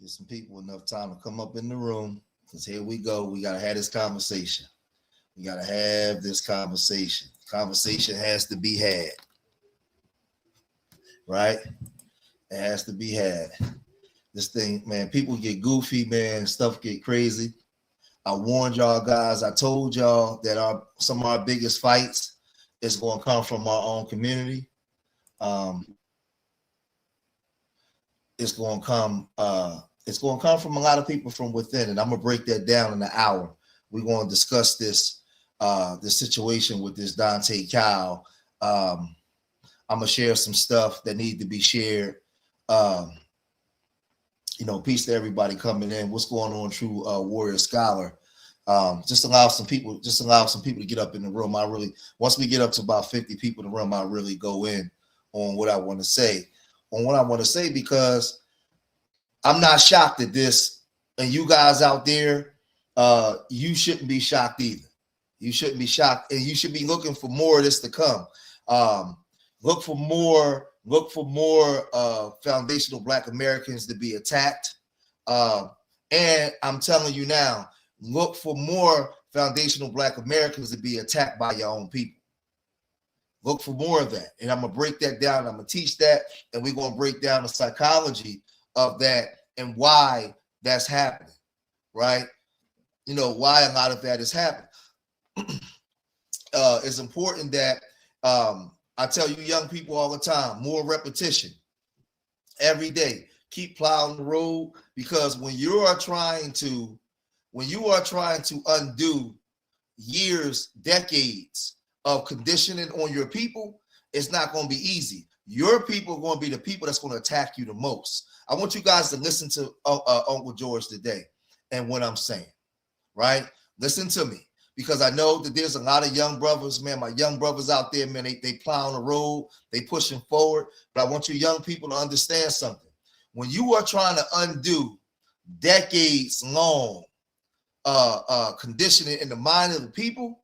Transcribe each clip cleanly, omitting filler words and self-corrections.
Get some people enough time to come up in the room. Because here we go. We got to have this conversation. We got to have this conversation. Conversation has to be had. Right? It has to be had. This thing, man, people get goofy, man. Stuff get crazy. I warned y'all guys. I told y'all that some of our biggest fights is going to come from our own community. It's going to come from a lot of people from within, and I'm gonna break that down in an hour. We're going to discuss this situation with this Deante cow. I'm gonna share some stuff that need to be shared. Peace to everybody coming in. What's going on, True Warrior Scholar? Just allow some people to get up in the room. Once we get up to about 50 people in the room, I really go in on what I want to say. Because I'm not shocked at this, and you guys out there, you shouldn't be shocked either. You shouldn't be shocked, and you should be looking for more of this to come. Look for more foundational Black Americans to be attacked. And I'm telling you now, look for more foundational Black Americans to be attacked by your own people. Look for more of that. And I'm going to break that down. I'm going to teach that. And we're going to break down the psychology of that and why that's happening, right? Why a lot of that is happening. It's important that I tell you young people all the time, more repetition every day. Keep plowing the road, because when you are trying to undo years, decades of conditioning on your people, it's not going to be easy. Your people are going to be the people that's going to attack you the most. I want you guys to listen to Uncle George today and what I'm saying, right? Listen to me, because I know that there's a lot of young brothers, man. My young brothers out there, man, they plowing the road, they pushing forward. But I want you young people to understand something. When you are trying to undo decades long conditioning in the mind of the people,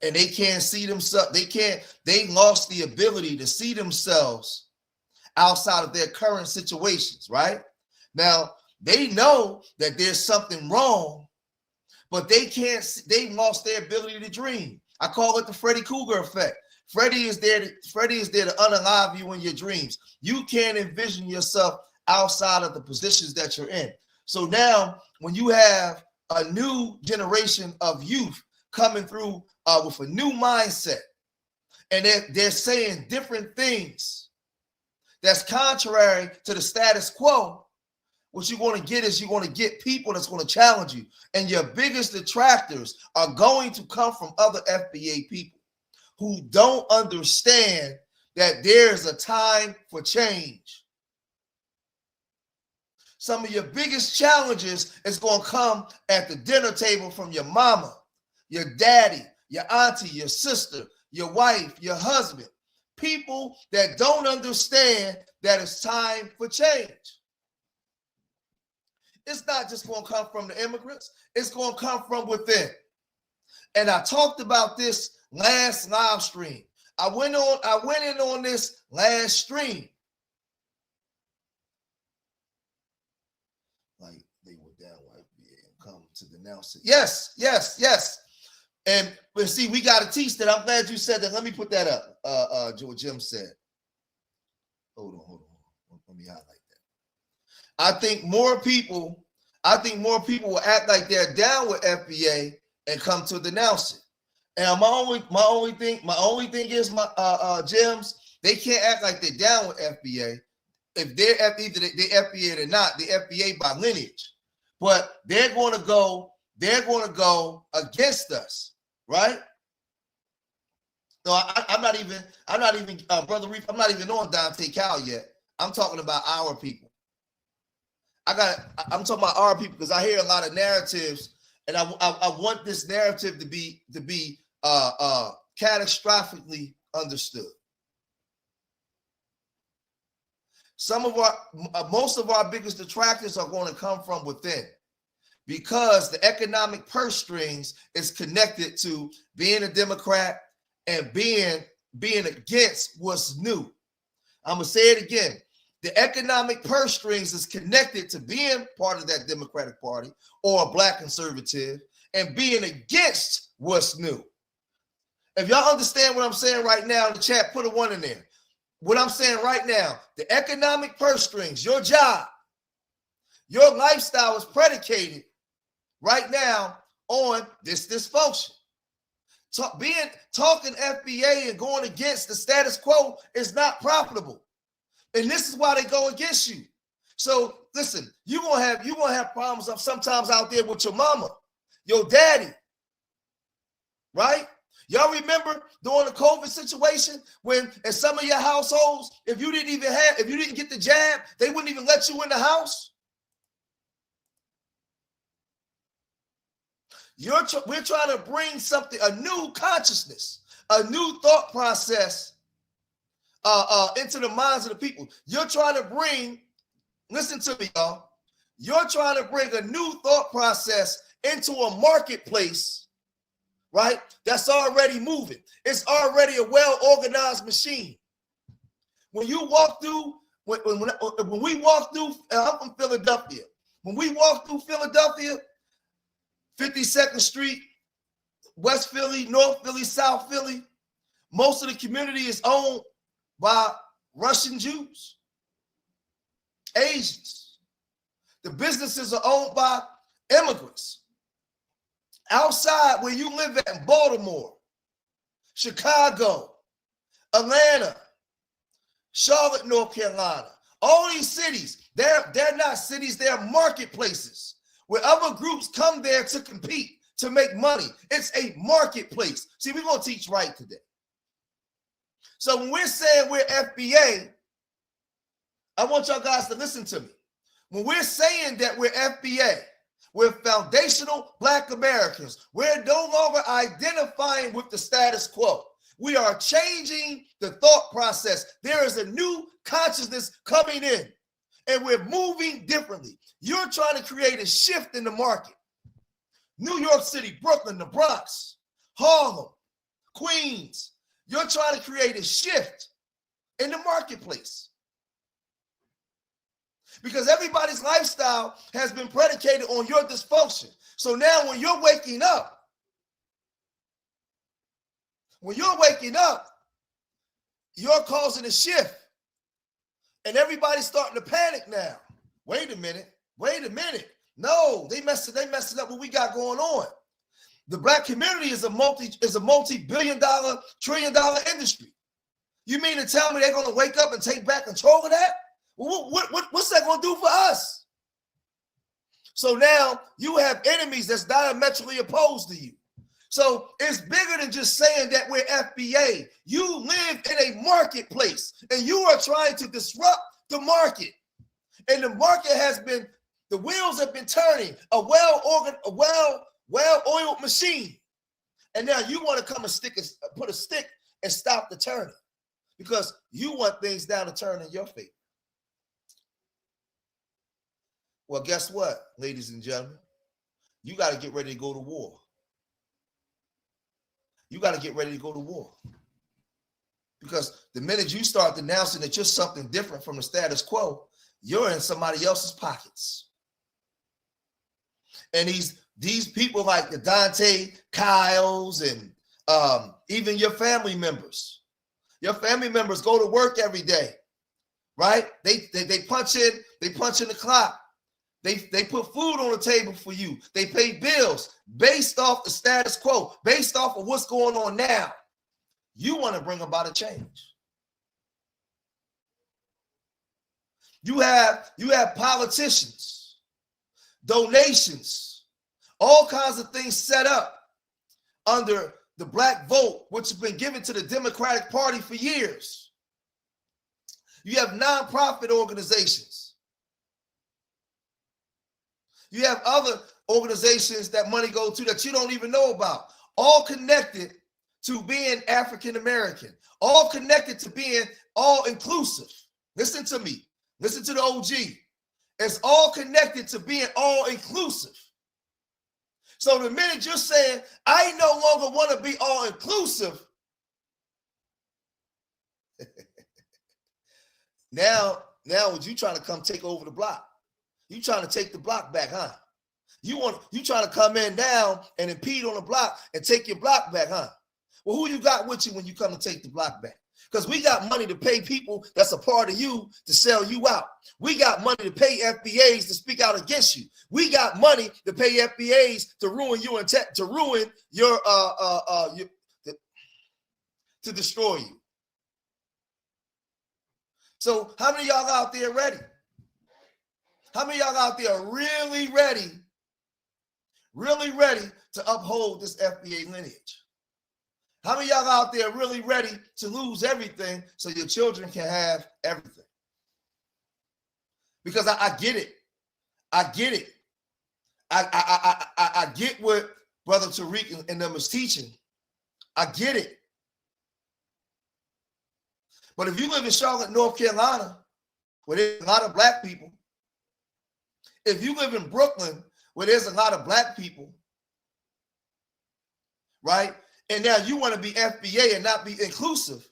and they can't see themselves, they lost the ability to see themselves outside of their current situations, right? Now, they know that there's something wrong, but they lost their ability to dream. I call it the Freddy Krueger effect. Freddy is there to unalive you in your dreams. You can't envision yourself outside of the positions that you're in. So now, when you have a new generation of youth coming through with a new mindset, and they're saying different things that's contrary to the status quo, what you're going to get is you're going to get people that's going to challenge you. And your biggest detractors are going to come from other FBA people who don't understand that there's a time for change. Some of your biggest challenges is going to come at the dinner table from your mama, your daddy, your auntie, your sister, your wife, your husband. People that don't understand that it's time for change. It's not just going to come from the immigrants. It's going to come from within. And I talked about this last live stream. I went in on this last stream. Like they were down like and come to denounce it. Yes. But see, we got to teach that. I'm glad you said that. Let me put that up. George Jim said. Hold on. Let me highlight that. I think more people will act like they're down with FBA and come to denounce it. And my only thing is Gems, they can't act like they're down with FBA. If they're either they FBA or not, they FBA by lineage. But they're going to go against us, right? No, I'm not even Brother Reef, I'm not even on Deante Cal yet. I'm talking about our people. I'm talking about our people, because I hear a lot of narratives, and I want this narrative to be catastrophically understood. Most of our biggest detractors are going to come from within, because the economic purse strings is connected to being a Democrat and being against what's new. I'm gonna say it again. the economic purse strings is connected to being part of that Democratic Party or a black conservative and being against what's new. If y'all understand what I'm saying right now in the chat, put a 1 in there. What I'm saying right now, the economic purse strings, your job, your lifestyle is predicated right now on this dysfunction. Talking FBA and going against the status quo is not profitable. And this is why they go against you. So listen, you're gonna have problems sometimes out there with your mama, your daddy, right? Y'all remember during the COVID situation when in some of your households, if you didn't get the jab, they wouldn't even let you in the house. We're trying to bring something, a new consciousness, a new thought process into the minds of the people. You're trying to bring, listen to me, y'all. You're trying to bring a new thought process into a marketplace, right? That's already moving. It's already a well-organized machine. When you walk through, when we walk through, I'm from Philadelphia. When we walk through Philadelphia, 52nd Street, West Philly, North Philly, South Philly, most of the community is owned by Russian Jews, Asians. The businesses are owned by immigrants. Outside where you live at in Baltimore, Chicago, Atlanta, Charlotte, North Carolina, all these cities, they're not cities, they're marketplaces where other groups come there to compete, to make money. It's a marketplace. See, we're going to teach right today. So when we're saying we're FBA, I want y'all guys to listen to me. When we're saying that we're FBA, we're foundational Black Americans. We're no longer identifying with the status quo. We are changing the thought process. There is a new consciousness coming in, and we're moving differently. You're trying to create a shift in the market. New York City, Brooklyn, the Bronx, Harlem, Queens. You're trying to create a shift in the marketplace. Because everybody's lifestyle has been predicated on your dysfunction. So now when you're waking up, you're causing a shift. And everybody's starting to panic now. Wait a minute. No, they messing up what we got going on. The Black community is a multi-billion-dollar, trillion-dollar industry. You mean to tell me they're going to wake up and take back control of that? What's that going to do for us? So now you have enemies that's diametrically opposed to you. So it's bigger than just saying that we're FBA. You live in a marketplace and you are trying to disrupt the market. And the market the wheels have been turning, a well-oiled machine. And now you want to come and put a stick and stop the turning because you want things down to turn in your favor. Well, guess what, ladies and gentlemen? You got to get ready to go to war. You got to get ready to go to war. Because the minute you start denouncing that you're something different from the status quo, you're in somebody else's pockets. And these people like the Deante, Kyles, and even your family members. Your family members go to work every day, right? They punch in the clock. They put food on the table for you. They pay bills based off the status quo, based off of what's going on now. You want to bring about a change. You have politicians, donations, all kinds of things set up under the Black vote, which has been given to the Democratic Party for years. You have nonprofit organizations. You have other organizations that money goes to that you don't even know about, all connected to being African American, all connected to being all inclusive. Listen to me. Listen to the OG. It's all connected to being all inclusive. So the minute you're saying, I no longer want to be all inclusive, now Now you trying to come take over the block. You trying to take the block back, huh? You trying to come in now and impede on the block and take your block back, huh? Well, who you got with you when you come to take the block back? Because we got money to pay people that's a part of you to sell you out. We got money to pay FBAs to speak out against you. We got money to pay FBAs to ruin you and to ruin your to destroy you. So how many of y'all out there ready? How many of y'all out there really ready to uphold this FBA lineage? How many of y'all out there really ready to lose everything so your children can have everything? Because I get it. I get it. I get what Brother Tariq and them is teaching. I get it. But if you live in Charlotte, North Carolina, where there's a lot of black people, if you live in Brooklyn, where there's a lot of black people, right? And now you want to be FBA and not be inclusive,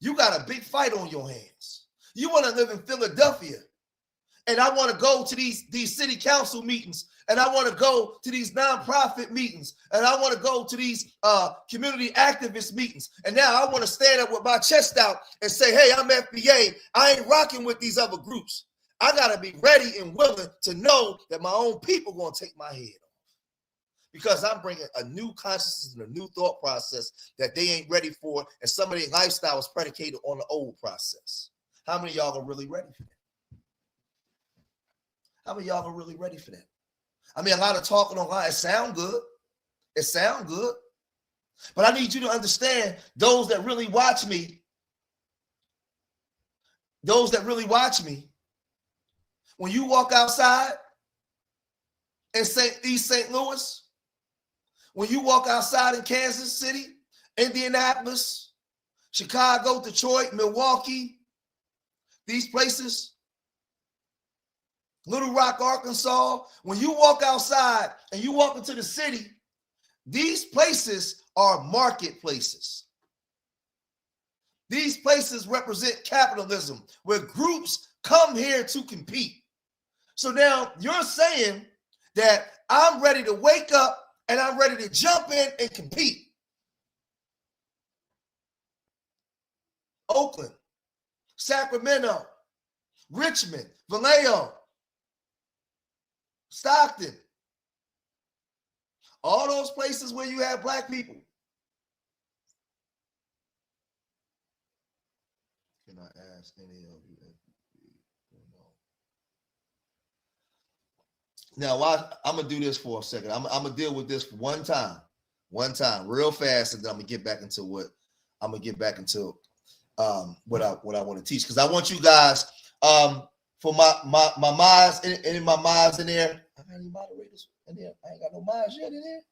you got a big fight on your hands. You want to live in Philadelphia, and I want to go to these city council meetings, and I want to go to these nonprofit meetings, and I want to go to these community activist meetings, and now I want to stand up with my chest out and say, hey, I'm FBA. I ain't rocking with these other groups. I got to be ready and willing to know that my own people going to take my head off. Because I'm bringing a new consciousness and a new thought process that they ain't ready for, and some of their lifestyle is predicated on the old process. How many of y'all are really ready for that? How many of y'all are really ready for that? I mean, a lot of talking online, it sound good. It sound good. But I need you to understand, those that really watch me, when you walk outside in East St. Louis, when you walk outside in Kansas City, Indianapolis, Chicago, Detroit, Milwaukee, these places, Little Rock, Arkansas, when you walk outside and you walk into the city, these places are marketplaces. These places represent capitalism, where groups come here to compete. So now you're saying that I'm ready to wake up and I'm ready to jump in and compete. Oakland, Sacramento, Richmond, Vallejo, Stockton, all those places where you have black people. Can I ask any of you? Now, I'm gonna do this for a second. I'm gonna deal with this one time, real fast, and then I'm gonna get back into what I want to teach, because I want you guys for my minds, any of my minds in there. I got any moderators in there? I ain't got no minds yet in there.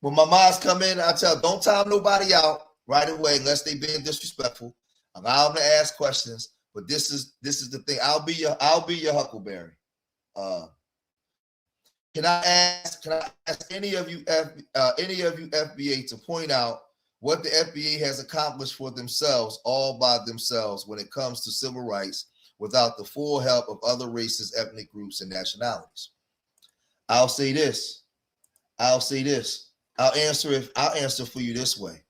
When my minds come in, I tell, don't time nobody out right away unless they being disrespectful. Allow them to ask questions, but this is the thing. I'll be your Huckleberry. Can I ask any of you FBA to point out what the FBA has accomplished for themselves, all by themselves, when it comes to civil rights, without the full help of other races, ethnic groups, and nationalities? I'll say this. I'll answer for you this way.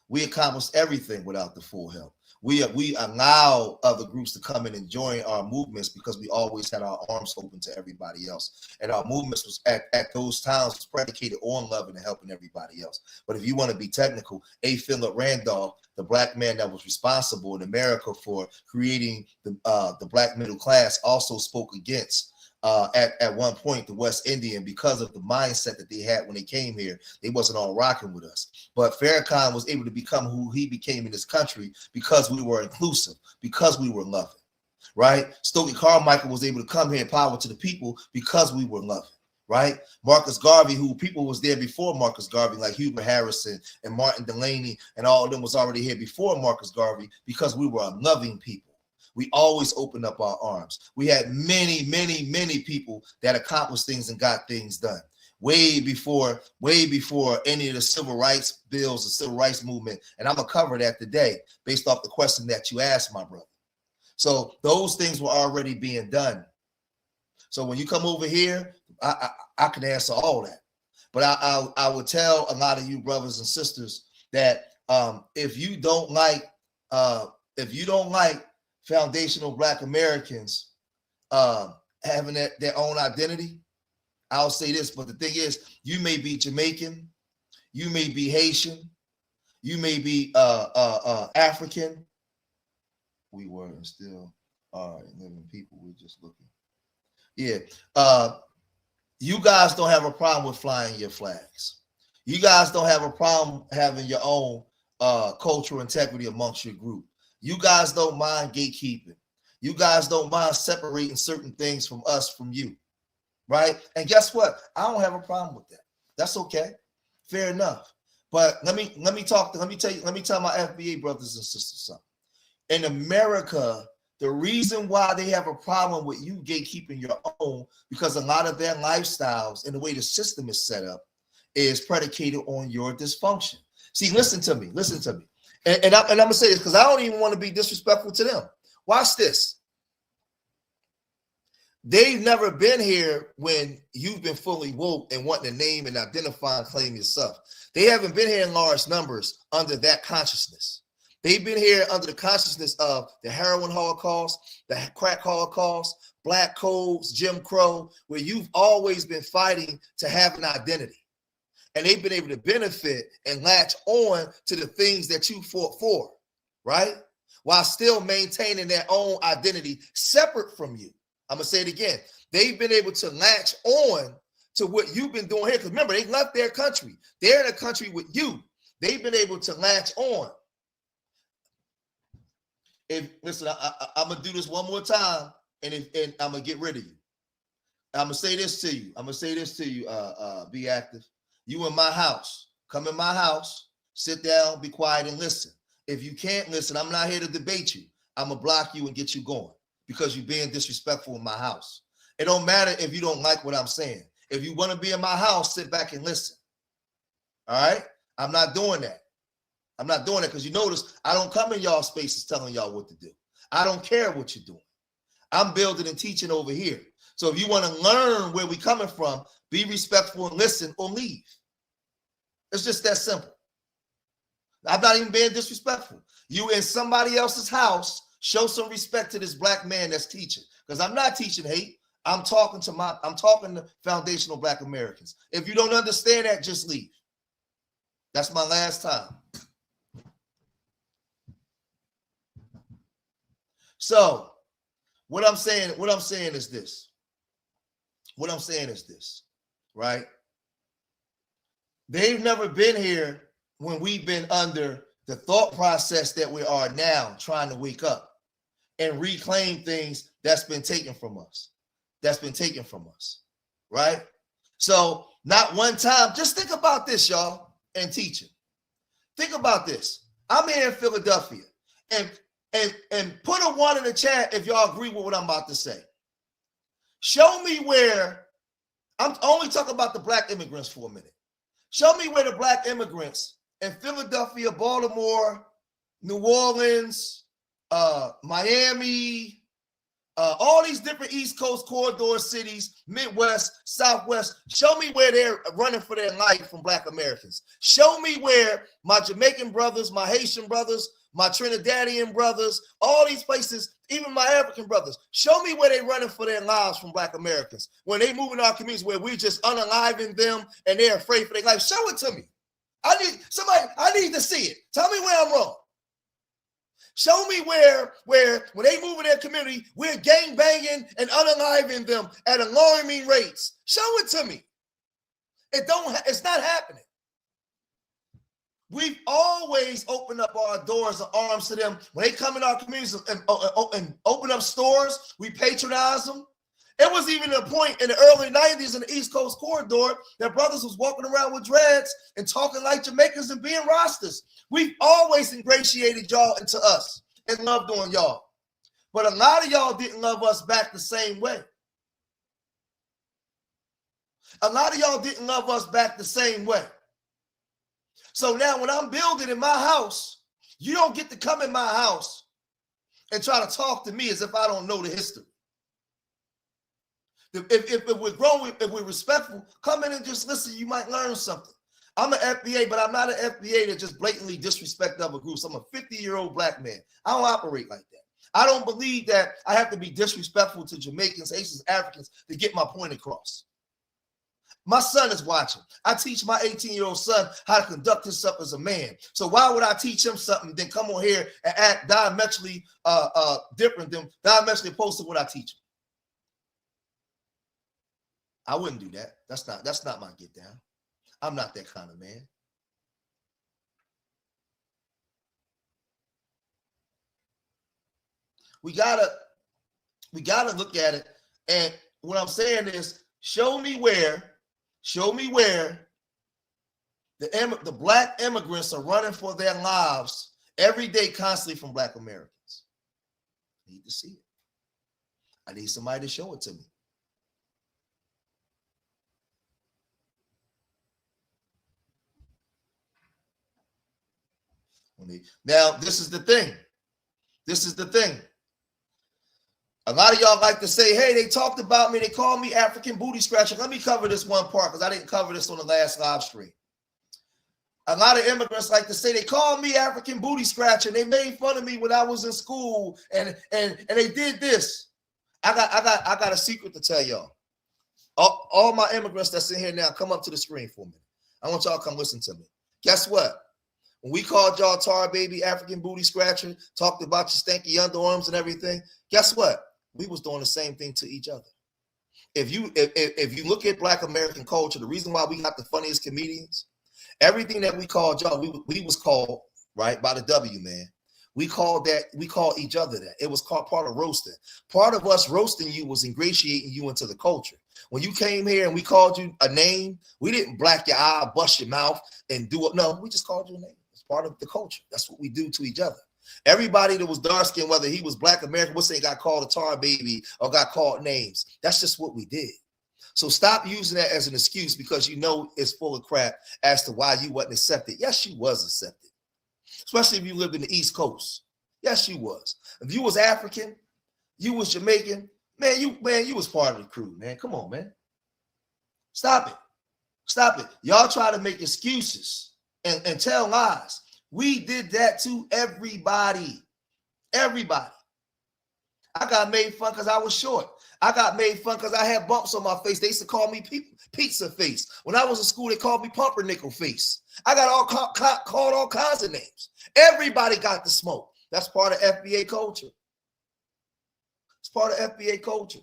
We accomplished everything without the full help. We allow other groups to come in and join our movements because we always had our arms open to everybody else. And our movements was at those times was predicated on loving and helping everybody else. But if you want to be technical, A. Philip Randolph, the black man that was responsible in America for creating the black middle class, also spoke against at one point the West Indian, because of the mindset that they had when they came here. They wasn't all rocking with us. But Farrakhan was able to become who he became in this country because we were inclusive, because we were loving, right? Stokely Carmichael was able to come here and power to the people because we were loving, right? Marcus Garvey, who people was there before Marcus Garvey, like Hubert Harrison and Martin Delaney, and all of them was already here before Marcus Garvey, because we were a loving people. We always opened up our arms. We had many, many, many people that accomplished things and got things done way before any of the civil rights bills, the civil rights movement. And I'm gonna cover that today based off the question that you asked, my brother. So those things were already being done. So when you come over here, I can answer all that. But I would tell a lot of you brothers and sisters that if you don't like foundational Black Americans having their own identity, I'll say this. But the thing is, you may be Jamaican, you may be Haitian, you may be African. We were and still are living people. We're just looking. Yeah. You guys don't have a problem with flying your flags. You guys don't have a problem having your own cultural integrity amongst your group. You guys don't mind gatekeeping. You guys don't mind separating certain things from us, from you, right? And guess what? I don't have a problem with that. That's okay. Fair enough. But let me tell my FBA brothers and sisters something. In America, the reason why they have a problem with you gatekeeping your own, because a lot of their lifestyles and the way the system is set up is predicated on your dysfunction. See, listen to me. And I'm going to say this because I don't even want to be disrespectful to them. Watch this. They've never been here when you've been fully woke and wanting to name and identify and claim yourself. They haven't been here in large numbers under that consciousness. They've been here under the consciousness of the heroin holocaust, the crack holocaust, black codes, Jim Crow, where you've always been fighting to have an identity. And they've been able to benefit and latch on to the things that you fought for, right? While still maintaining their own identity separate from you. I'm going to say it again. They've been able to latch on to what you've been doing here. Because remember, they left their country. They're in a country with you. They've been able to latch on. Listen, I'm gonna do this one more time, and I'm gonna get rid of you. I'm gonna say this to you. Be active. You in my house. Come in my house. Sit down. Be quiet and listen. If you can't listen, I'm not here to debate you. I'm gonna block you and get you going because you're being disrespectful in my house. It don't matter if you don't like what I'm saying. If you want to be in my house, sit back and listen. All right? I'm not doing that. I'm not doing it because you notice I don't come in y'all spaces telling y'all what to do. I don't care what you're doing. I'm building and teaching over here. So if you want to learn where we coming from, be respectful and listen or leave. It's just that simple. I'm not even being disrespectful. You in somebody else's house, show some respect to this black man that's teaching. Because I'm not teaching hate. I'm talking to foundational Black Americans. If you don't understand that, just leave. That's my last time. So what I'm saying is this, right? They've never been here when we've been under the thought process that we are now, trying to wake up and reclaim things that's been taken from us, right? So not one time, just think about this, y'all, and teaching. Think about this. I'm here in Philadelphia, and put a 1 in the chat if y'all agree with what I'm about to say. Show me where, I'm only talking about the black immigrants for a minute. Show me where the black immigrants in Philadelphia, Baltimore, New Orleans, Miami, all these different East Coast corridor cities, Midwest, Southwest, show me where they're running for their life from Black Americans. Show me where my Jamaican brothers, my Haitian brothers, my Trinidadian brothers, all these places, even my African brothers, show me where they're running for their lives from Black Americans. When they move in our communities where we're just unaliving them and they're afraid for their life, show it to me. I need to see it. Tell me where I'm wrong. Show me where when they move in their community, we're gang banging and unaliving them at alarming rates. Show it to me. It's not happening. We've always opened up our doors and arms to them. When they come in our communities and open up stores, we patronize them. It was even a point in the early 90s in the East Coast corridor that brothers was walking around with dreads and talking like Jamaicans and being Rastas. We've always ingratiated y'all into us and loved on y'all. But a lot of y'all didn't love us back the same way. A lot of y'all didn't love us back the same way. So now when I'm building in my house, you don't get to come in my house and try to talk to me as if I don't know the history. If we're growing, if we're respectful, come in and just listen. You might learn something. I'm an FBA, but I'm not an FBA that just blatantly disrespect other groups. I'm a 50-year-old black man. I don't operate like that. I don't believe that I have to be disrespectful to Jamaicans, Haitians, Africans to get my point across. My son is watching. I teach my 18-year-old son how to conduct himself as a man. So why would I teach him something, then come on here and act diametrically different than diametrically opposed to what I teach him? I wouldn't do that. That's not my get down. I'm not that kind of man. We gotta look at it. And what I'm saying is, show me where the black immigrants are running for their lives every day, constantly from black Americans. I need to see it. I need somebody to show it to me. Now, this is the thing. A lot of y'all like to say, hey, they talked about me. They called me African booty scratcher. Let me cover this one part because I didn't cover this on the last live stream. A lot of immigrants like to say they called me African booty scratcher. They made fun of me when I was in school, and they did this. I got a secret to tell y'all. All my immigrants that's in here now, come up to the screen for me. I want y'all to come listen to me. Guess what? When we called y'all tar baby, African booty scratcher, talked about your stanky underarms and everything, guess what? We was doing the same thing to each other. If you look at black American culture, the reason why we got the funniest comedians, everything that we called y'all, we was called, right, by the W, man. We called each other that. It was called part of roasting. Part of us roasting you was ingratiating you into the culture. When you came here and we called you a name, we didn't black your eye, bust your mouth, and do it. No, we just called you a name. It's part of the culture. That's what we do to each other. Everybody that was dark skinned, whether he was black American, what's saying got called a tar baby or got called names. That's just what we did. So stop using that as an excuse because you know it's full of crap as to why you wasn't accepted. Yes, you was accepted, especially if you lived in the East Coast. Yes, you was. If you was African, you was Jamaican, you was part of the crew, man. Come on, man. Stop it. Y'all try to make excuses and tell lies. We did that to everybody. Everybody. I got made fun because I was short. I got made fun because I had bumps on my face. They used to call me pizza face. When I was in school, they called me pumpernickel face. I got called all kinds of names. Everybody got the smoke. That's part of FBA culture. It's part of FBA culture.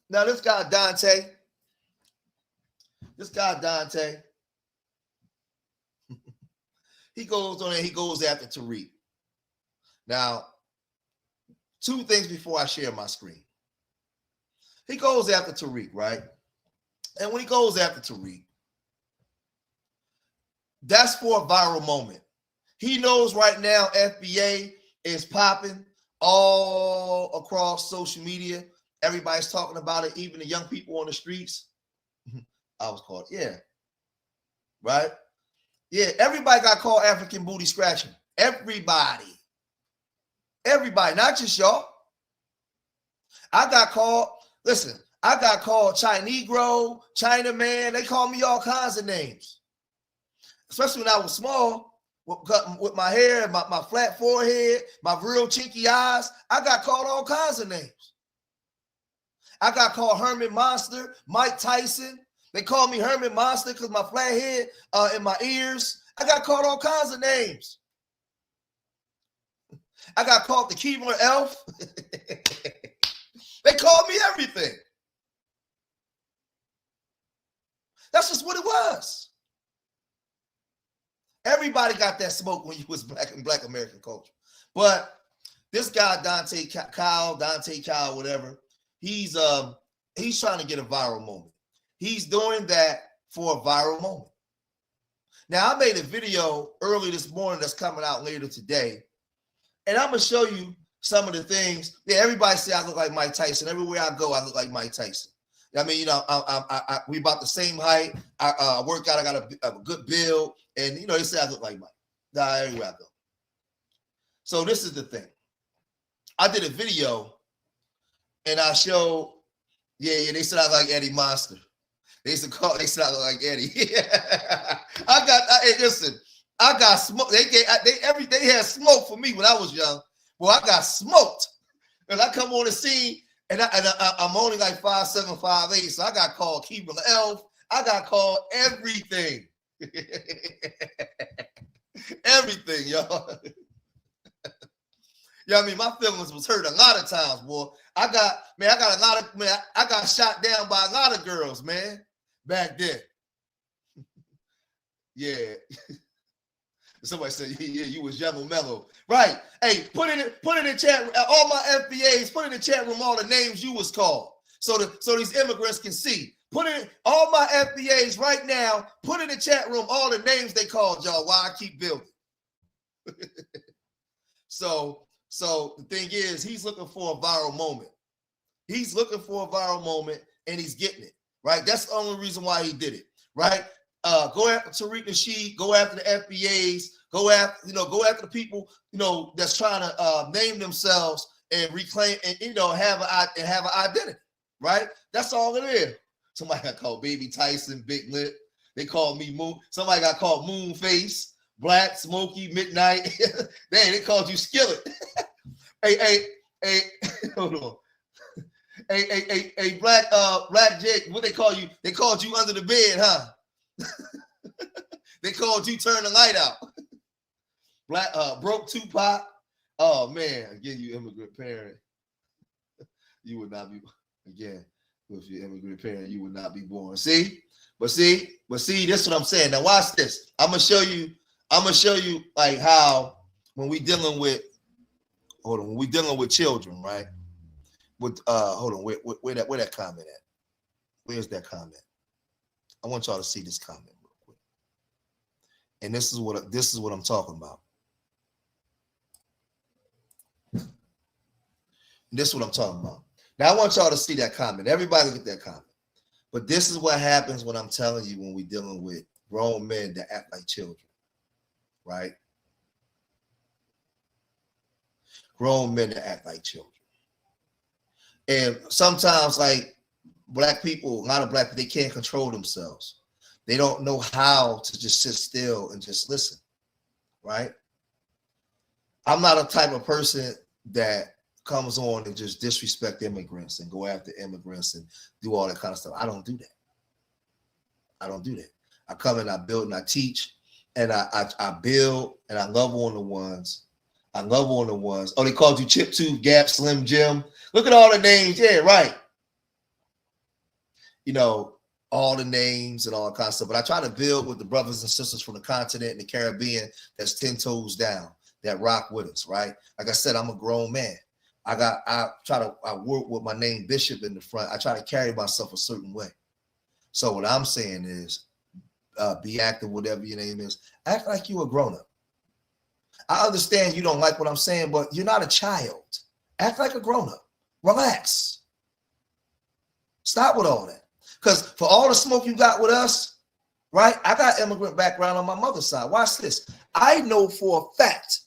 Now, this guy, Deante, he goes on and he goes after Tariq. Now, two things before I share my screen. He goes after Tariq, right? And when he goes after Tariq, that's for a viral moment. He knows right now FBA is popping all across social media. Everybody's talking about it, even the young people on the streets. I was called, yeah. Right? Yeah, everybody got called African booty scratching. Everybody, not just y'all. I got called Chinegro, Chinaman. They call me all kinds of names. Especially when I was small, with my hair, my flat forehead, my real chinky eyes. I got called all kinds of names. I got called Herman Monster, Mike Tyson. They called me Herman Monster because my flat head and my ears. I got called all kinds of names. I got called the Keebler Elf. They called me everything. That's just what it was. Everybody got that smoke when you was black in black American culture. But this guy, Deante Kyle, whatever, he's trying to get a viral moment. He's doing that for a viral moment. Now, I made a video early this morning that's coming out later today, and I'm going to show you some of the things. Yeah, everybody say I look like Mike Tyson. Everywhere I go, I look like Mike Tyson. I mean, we about the same height. I work out. I got a good build, and they say I look like Mike. Nah, everywhere I go. So this is the thing. I did a video, and I showed. Yeah. They said I look like Eddie Monster. They said I look like Eddie. Listen. I got smoke. They had smoke for me when I was young. Well, I got smoked, and I come on the scene. And I'm only like 5'7", 5'8", so I got called Keeper the Elf. I got called everything. Everything, y'all. I mean, my feelings was hurt a lot of times, boy. I got shot down by a lot of girls, man, back then. Yeah. Somebody said, yeah, you was young and mellow. Right. Hey, put in the chat, all my FBAs, put in the chat room all the names you was called. So these immigrants can see. Put in all my FBAs right now, put in the chat room all the names they called y'all while I keep building. So the thing is, he's looking for a viral moment. He's looking for a viral moment and he's getting it. Right. That's the only reason why he did it. Right. Go after Tariq Nasheed, go after the FBAs, go after the people, that's trying to name themselves and reclaim and have an identity, right? That's all it is. Somebody got called Baby Tyson, Big Lip. They called me Moon. Somebody got called Moonface, Black, Smoky, Midnight. They called you Skillet. hey, hold on. Hey, Black Jake, what they call you? They called you Under the Bed, huh? They called you Turn the Light Out. Black Broke Tupac. Oh man, again, you immigrant parent. You would not be again with your immigrant parent. You would not be born. See, this is what I'm saying. Now watch this. I'm gonna show you like how when we dealing with children, right? With hold on, where that comment at? Where's that comment? I want y'all to see this comment real quick. And this is what I'm talking about. This is what I'm talking about. Now I want y'all to see that comment. Everybody look at that comment. But this is what happens when I'm telling you when we're dealing with grown men that act like children, right? Grown men that act like children. And sometimes, like, black people, a lot of black people, they can't control themselves. They don't know how to just sit still and just listen, right? I'm not a type of person that comes on and just disrespect immigrants and go after immigrants and do all that kind of stuff. I don't do that. I come and I build and I teach and I build and I love on the ones. Oh, they called you Chip Tooth, Gap, Slim Jim. Look at all the names. Yeah, right. All the names and all that kind of stuff. But I try to build with the brothers and sisters from the continent and the Caribbean that's 10 toes down, that rock with us, right? Like I said, I'm a grown man. I work with my name Bishop in the front. I try to carry myself a certain way. So what I'm saying is, be active, whatever your name is. Act like you a grown-up. I understand you don't like what I'm saying, but you're not a child. Act like a grown-up. Relax. Stop with all that. Because for all the smoke you got with us, right? I got immigrant background on my mother's side. Watch this. I know for a fact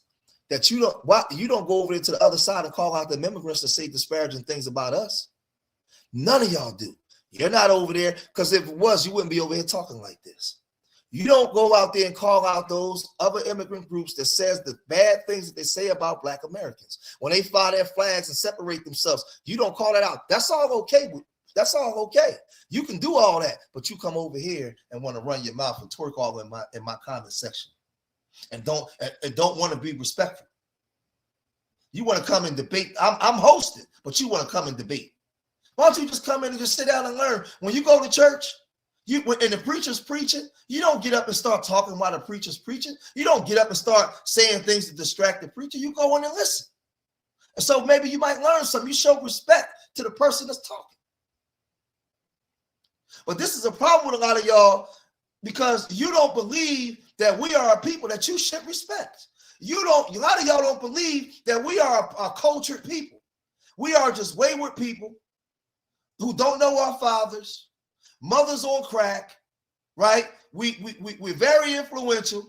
that you don't go over there to the other side and call out the immigrants to say disparaging things about us. None of y'all do. You're not over there because if it was, you wouldn't be over here talking like this. You don't go out there and call out those other immigrant groups that says the bad things that they say about Black Americans. When they fly their flags and separate themselves, you don't call that out. That's all okay. That's all okay. You can do all that, but you come over here and want to run your mouth and twerk all in my comment section, and don't want to be respectful. You want to come and debate. I'm hosting, but you want to come and debate. Why don't you just come in and just sit down and learn? When you go to church, and the preacher's preaching, you don't get up and start talking while the preacher's preaching. You don't get up and start saying things to distract the preacher. You go in and listen. And so maybe you might learn something. You show respect to the person that's talking. But this is a problem with a lot of y'all because you don't believe that we are a people that you should respect. A lot of y'all don't believe that we are a cultured people. We are just wayward people who don't know our fathers, mothers on crack, right? We're very influential,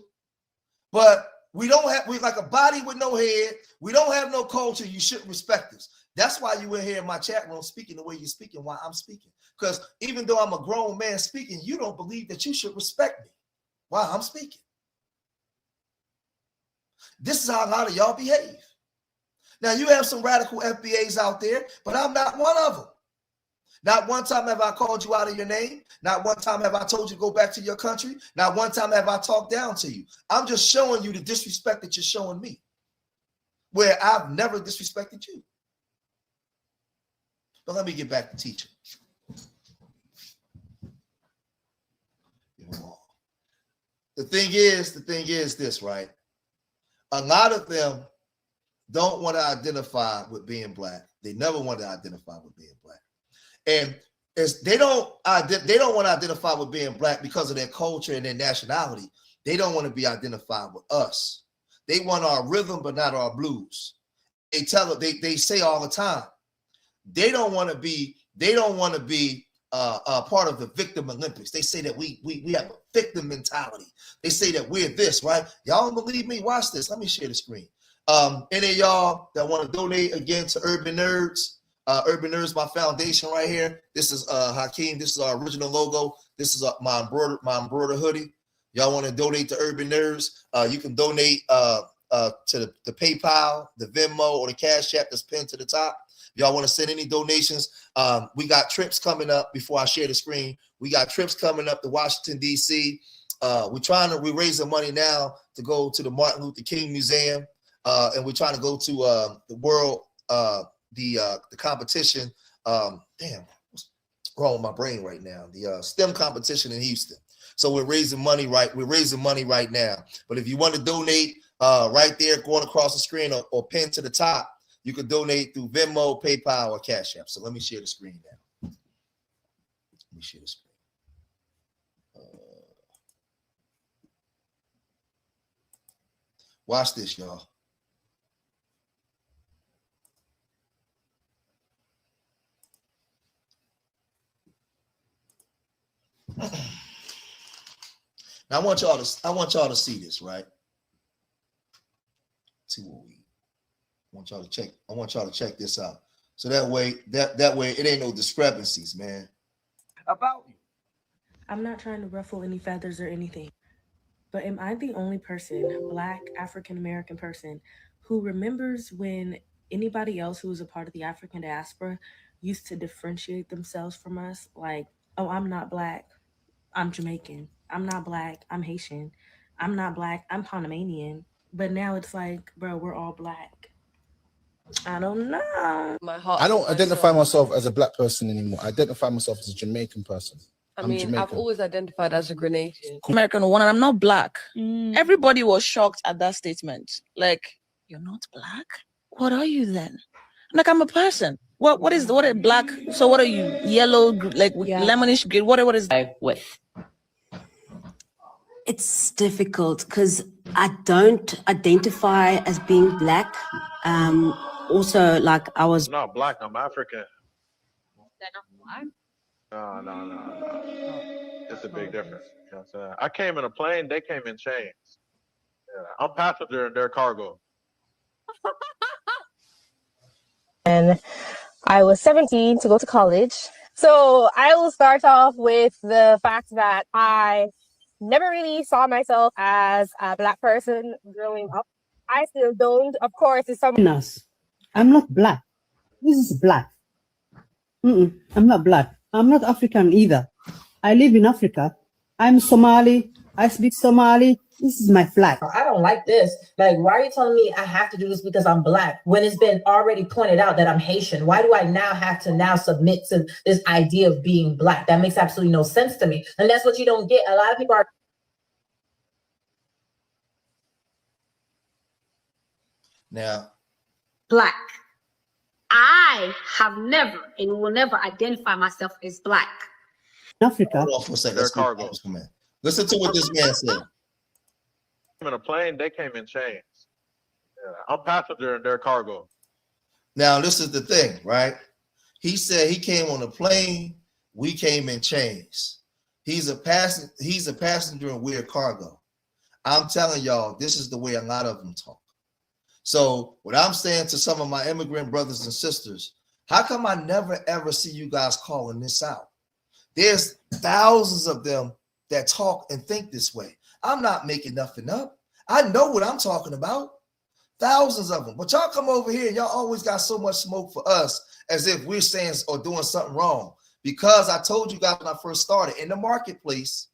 but we like a body with no head. We don't have no culture. You shouldn't respect us. That's why you were here in my chat room speaking the way you're speaking, why I'm speaking. Because even though I'm a grown man speaking, you don't believe that you should respect me while I'm speaking. This is how a lot of y'all behave. Now, you have some radical FBAs out there, but I'm not one of them. Not one time have I called you out of your name. Not one time have I told you to go back to your country. Not one time have I talked down to you. I'm just showing you the disrespect that you're showing me, where I've never disrespected you. But let me get back to teaching. The thing is this, right? A lot of them don't want to identify with being black. They never want to identify with being black. And they don't want to identify with being black because of their culture and their nationality. They don't want to be identified with us. They want our rhythm, but not our blues. They say all the time, they don't want to be part of the victim Olympics. They say that we have a victim mentality. They say that we're this, right? Y'all don't believe me? Watch this. Let me share the screen. Any of y'all that want to donate again to Urban Nerds, Urban Nerds, my foundation right here. This is Hakeem. This is our original logo. This is my embroidered hoodie. Y'all want to donate to Urban Nerds? You can donate to the PayPal, the Venmo, or the Cash App that's pinned to the top. If y'all want to send any donations, we got trips coming up. Before I share the screen, we got trips coming up to Washington, D.C. We're raising money now to go to the Martin Luther King Museum, and we're trying to go to the world, the competition. Damn, what's wrong with my brain right now? The STEM competition in Houston. So we're raising money right now. But if you want to donate, right there, going across the screen or pin to the top, you can donate through Venmo, PayPal, or Cash App. So let me share the screen now. Let me share the screen. Watch this, y'all. Now I want y'all to see this, right? See what we want y'all to check. I want y'all to check this out. So that way it ain't no discrepancies, man. About you. I'm not trying to ruffle any feathers or anything, but am I the only person, Black African-American person, who remembers when anybody else who was a part of the African diaspora used to differentiate themselves from us? Like, oh, I'm not Black, I'm Jamaican. I'm not Black, I'm Haitian. I'm not Black, I'm Panamanian. But now it's like, bro, we're all Black. I don't know. I don't identify myself as a Black person anymore. I identify myself as a Jamaican person. I'm Jamaican. I've always identified as a Grenadian. American one, and I'm not Black. Everybody was shocked at that statement. Like, you're not Black? What are you then? I'm a person. What is Black? So what are you? Yellow, like lemonish green? What is with? It's difficult because I don't identify as being Black. Also, like I was I'm not Black, I'm African. They're not Black? No. It's a big difference. You know what I'm saying? I came in a plane, they came in chains. Yeah. I'm passenger in their cargo. And I was 17 to go to college. So I will start off with the fact that I never really saw myself as a Black person growing up. I still don't. Of course, it's something. I'm not Black. This is Black. I'm not Black. I'm not African either. I live in Africa. I'm Somali. I speak Somali. This is my flag. I don't like this. Like, why are you telling me I have to do this because I'm Black when it's been already pointed out that I'm Haitian? Why do I now have to submit to this idea of being Black? That makes absolutely no sense to me. And that's what you don't get. A lot of people are. Now, Black. I have never and will never identify myself as Black. Africa. Hold on for a second. Their cargo. Listen to what this man said. In a plane, they came in chains. Yeah. I'm passenger in their cargo. Now, this is the thing, right? He said he came on a plane. We came in chains. He's a passenger in weird cargo. I'm telling y'all, this is the way a lot of them talk. So what I'm saying to some of my immigrant brothers and sisters, how come I never ever see you guys calling this out? There's thousands of them that talk and think this way. I'm not making nothing up. I know what I'm talking about. Thousands of them. But y'all come over here and y'all always got so much smoke for us as if we're saying or doing something wrong. Because I told you guys when I first started, in the marketplace,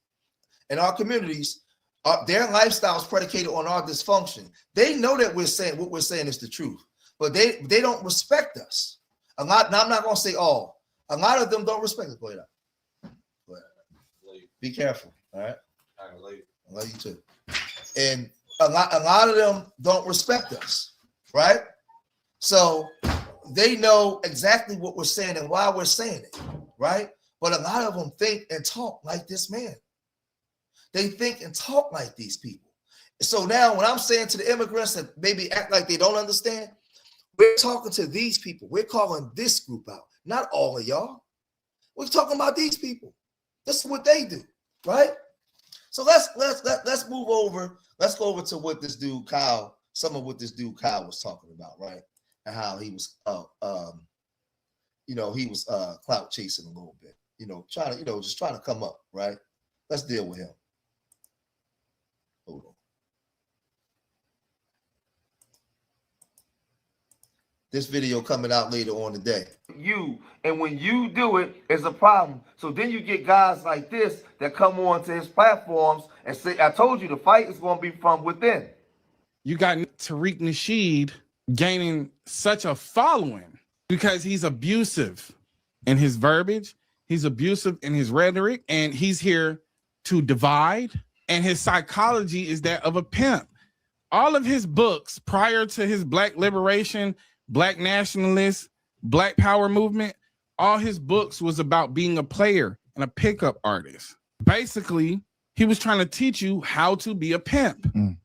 in our communities, their lifestyle is predicated on our dysfunction. They know that we're saying what we're saying is the truth, but they don't respect us. A lot. Now I'm not going to say all. A lot of them don't respect us. Go ahead. Go ahead. Be careful. All right. I love you too. And a lot of them don't respect us, right? So they know exactly what we're saying and why we're saying it, right? But a lot of them think and talk like this man. They think and talk like these people. So now when I'm saying to the immigrants that maybe act like they don't understand, we're talking to these people. We're calling this group out, not all of y'all. We're talking about these people. This is what they do, right? So let's move over. Let's go over to what this dude Kyle, some of what this dude Kyle was talking about, right? And how he was, he was clout chasing a little bit, trying to, just trying to come up, right? Let's deal with him. Hold on. This video coming out later on today. And when you do it, it's a problem. So then you get guys like this that come on to his platforms and say, I told you the fight is going to be from within. You got Tariq Nasheed gaining such a following because he's abusive in his verbiage. He's abusive in his rhetoric, and he's here to divide. And his psychology is that of a pimp. All of his books prior to his Black liberation, Black nationalist, Black power movement, all his books was about being a player and a pickup artist. Basically, he was trying to teach you how to be a pimp. Mm.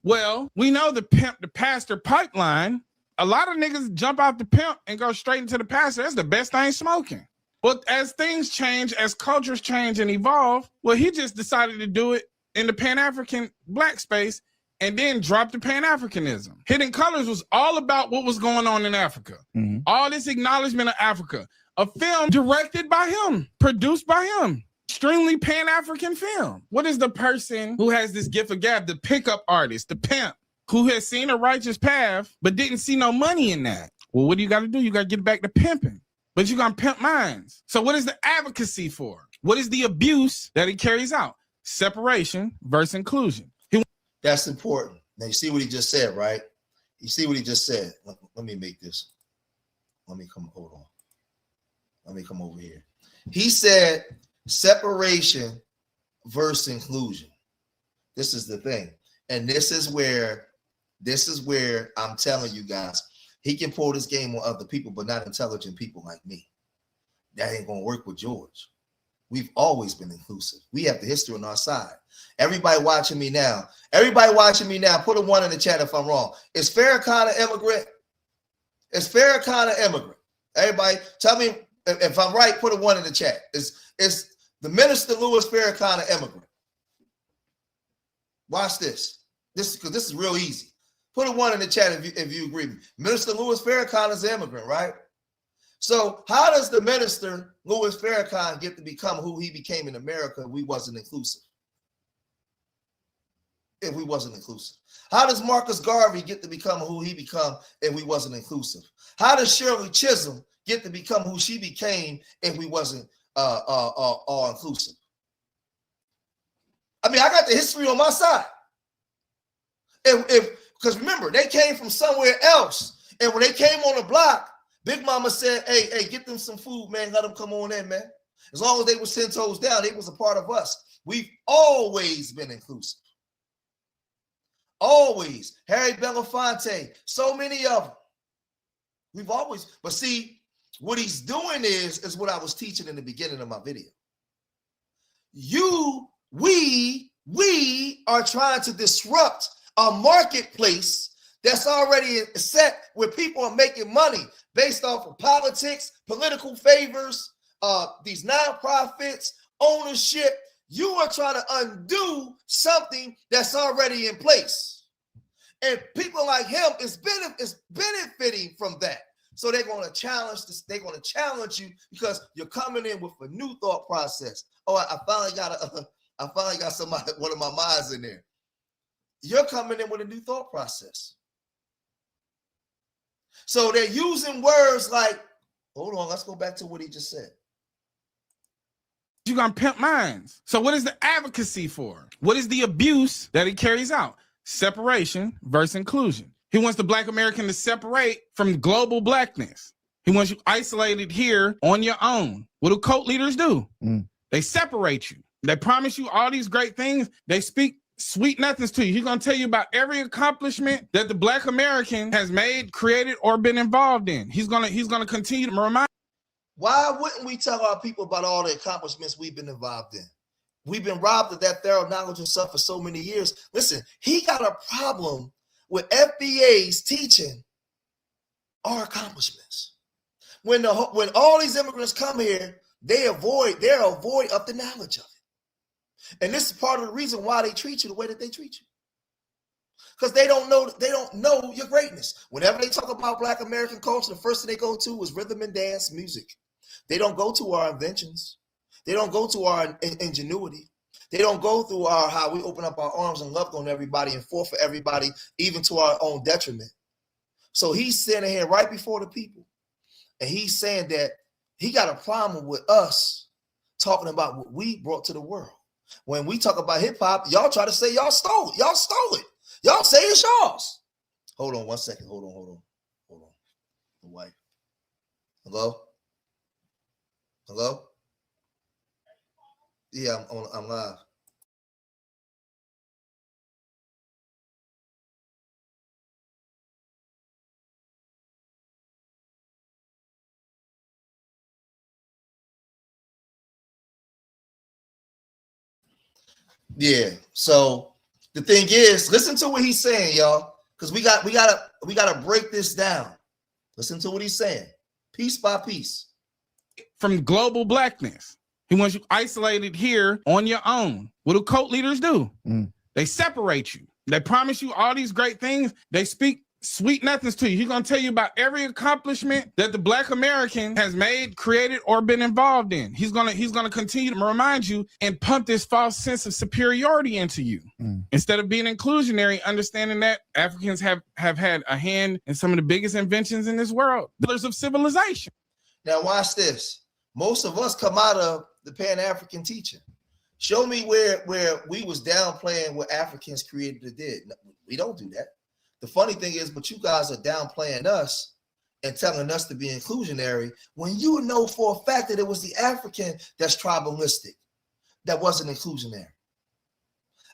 Well, we know the pimp, the pastor pipeline. A lot of niggas jump out the pimp and go straight into the pastor. That's the best thing smoking. But as things change, as cultures change and evolve, well, he just decided to do it in the Pan-African Black space and then dropped the Pan-Africanism. Hidden Colors was all about what was going on in Africa. Mm-hmm. All this acknowledgement of Africa. A film directed by him, produced by him. Extremely Pan-African film. What is the person who has this gift of gab? The pickup artist, the pimp, who has seen a righteous path, but didn't see no money in that. Well, what do? You got to get back to pimping. But you're going to pimp minds. So what is the advocacy for? What is the abuse that he carries out? Separation versus inclusion. That's important. Now, you see what he just said, right? You see what he just said. Let me make this. Hold on. Let me come over here. He said separation versus inclusion. This is the thing. And this is where I'm telling you guys, he can pull this game on other people, but not intelligent people like me. That ain't going to work with George. We've always been inclusive. We have the history on our side. Everybody watching me now, put a 1 in the chat if I'm wrong. Is Farrakhan an immigrant? Is Farrakhan an immigrant? Everybody, tell me if I'm right, put a 1 in the chat. Is the Minister Louis Farrakhan an immigrant? Watch this. Because this is real easy. Put a 1 in the chat if you agree with me. Minister Louis Farrakhan is an immigrant, right? So how does the Minister Louis Farrakhan get to become who he became in America if we wasn't inclusive? How does Marcus Garvey get to become who he become if we wasn't inclusive? How does Shirley Chisholm get to become who she became if we wasn't all inclusive? I mean, I got the history on my side. Because remember, they came from somewhere else. And when they came on the block, Big Mama said, hey, get them some food, man. Let them come on in, man. As long as they was 10 toes down, they was a part of us. We've always been inclusive. Always. Harry Belafonte, so many of them. We've always, but see, what he's doing is what I was teaching in the beginning of my video. We are trying to disrupt a marketplace that's already set where people are making money based off of politics, political favors, these nonprofits, ownership. You are trying to undo something that's already in place. And people like him is benefiting from that. So they're going to challenge this. They're going to challenge you because you're coming in with a new thought process. Oh, I finally got somebody, one of my minds in there. You're coming in with a new thought process. So they're using words like, hold on, let's go back to what he just said. You're going to pimp minds. So what is the advocacy for? What is the abuse that he carries out? Separation versus inclusion. He wants the Black American to separate from global blackness. He wants you isolated here on your own. What do cult leaders do? They separate you. They promise you all these great things. They speak sweet nothings to you. He's going to tell you about every accomplishment that the Black American has made, created, or been involved in. He's going to continue to remind. Why wouldn't we tell our people about all the accomplishments we've been involved in? We've been robbed of that thorough knowledge and stuff for so many years. Listen, he got a problem with FBA's teaching our accomplishments. When all these immigrants come here, they're void of the knowledge of it. And this is part of the reason why they treat you the way that they treat you. Because they don't know your greatness. Whenever they talk about Black American culture, the first thing they go to is rhythm and dance music. They don't go to our inventions. They don't go to our ingenuity. They don't go through how we open up our arms and love on everybody and fought for everybody, even to our own detriment. So he's standing here right before the people, and he's saying that he got a problem with us talking about what we brought to the world. When we talk about hip hop, y'all try to say y'all stole it. Y'all stole it. Y'all say it's yours. Hold on 1 second. Hold on. The wife. Hello? Hello? Yeah, I'm live. Yeah. So the thing is, listen to what he's saying, y'all, because we gotta break this down. Listen to what he's saying, piece by piece. From global blackness. He wants you isolated here on your own. What do cult leaders do? They separate you. They promise you all these great things. They speak sweet nothings to you. He's going to tell you about every accomplishment that the Black American has made, created, or been involved in. He's going to continue to remind you and pump this false sense of superiority into you. Instead of being inclusionary, understanding that Africans have had a hand in some of the biggest inventions in this world, pillars of civilization. Now watch this. Most of us come out of the Pan-African teaching. Show me where we was downplaying what Africans created or did. No, we don't do that. The funny thing is, but you guys are downplaying us and telling us to be inclusionary when you know for a fact that it was the African that's tribalistic, that wasn't inclusionary.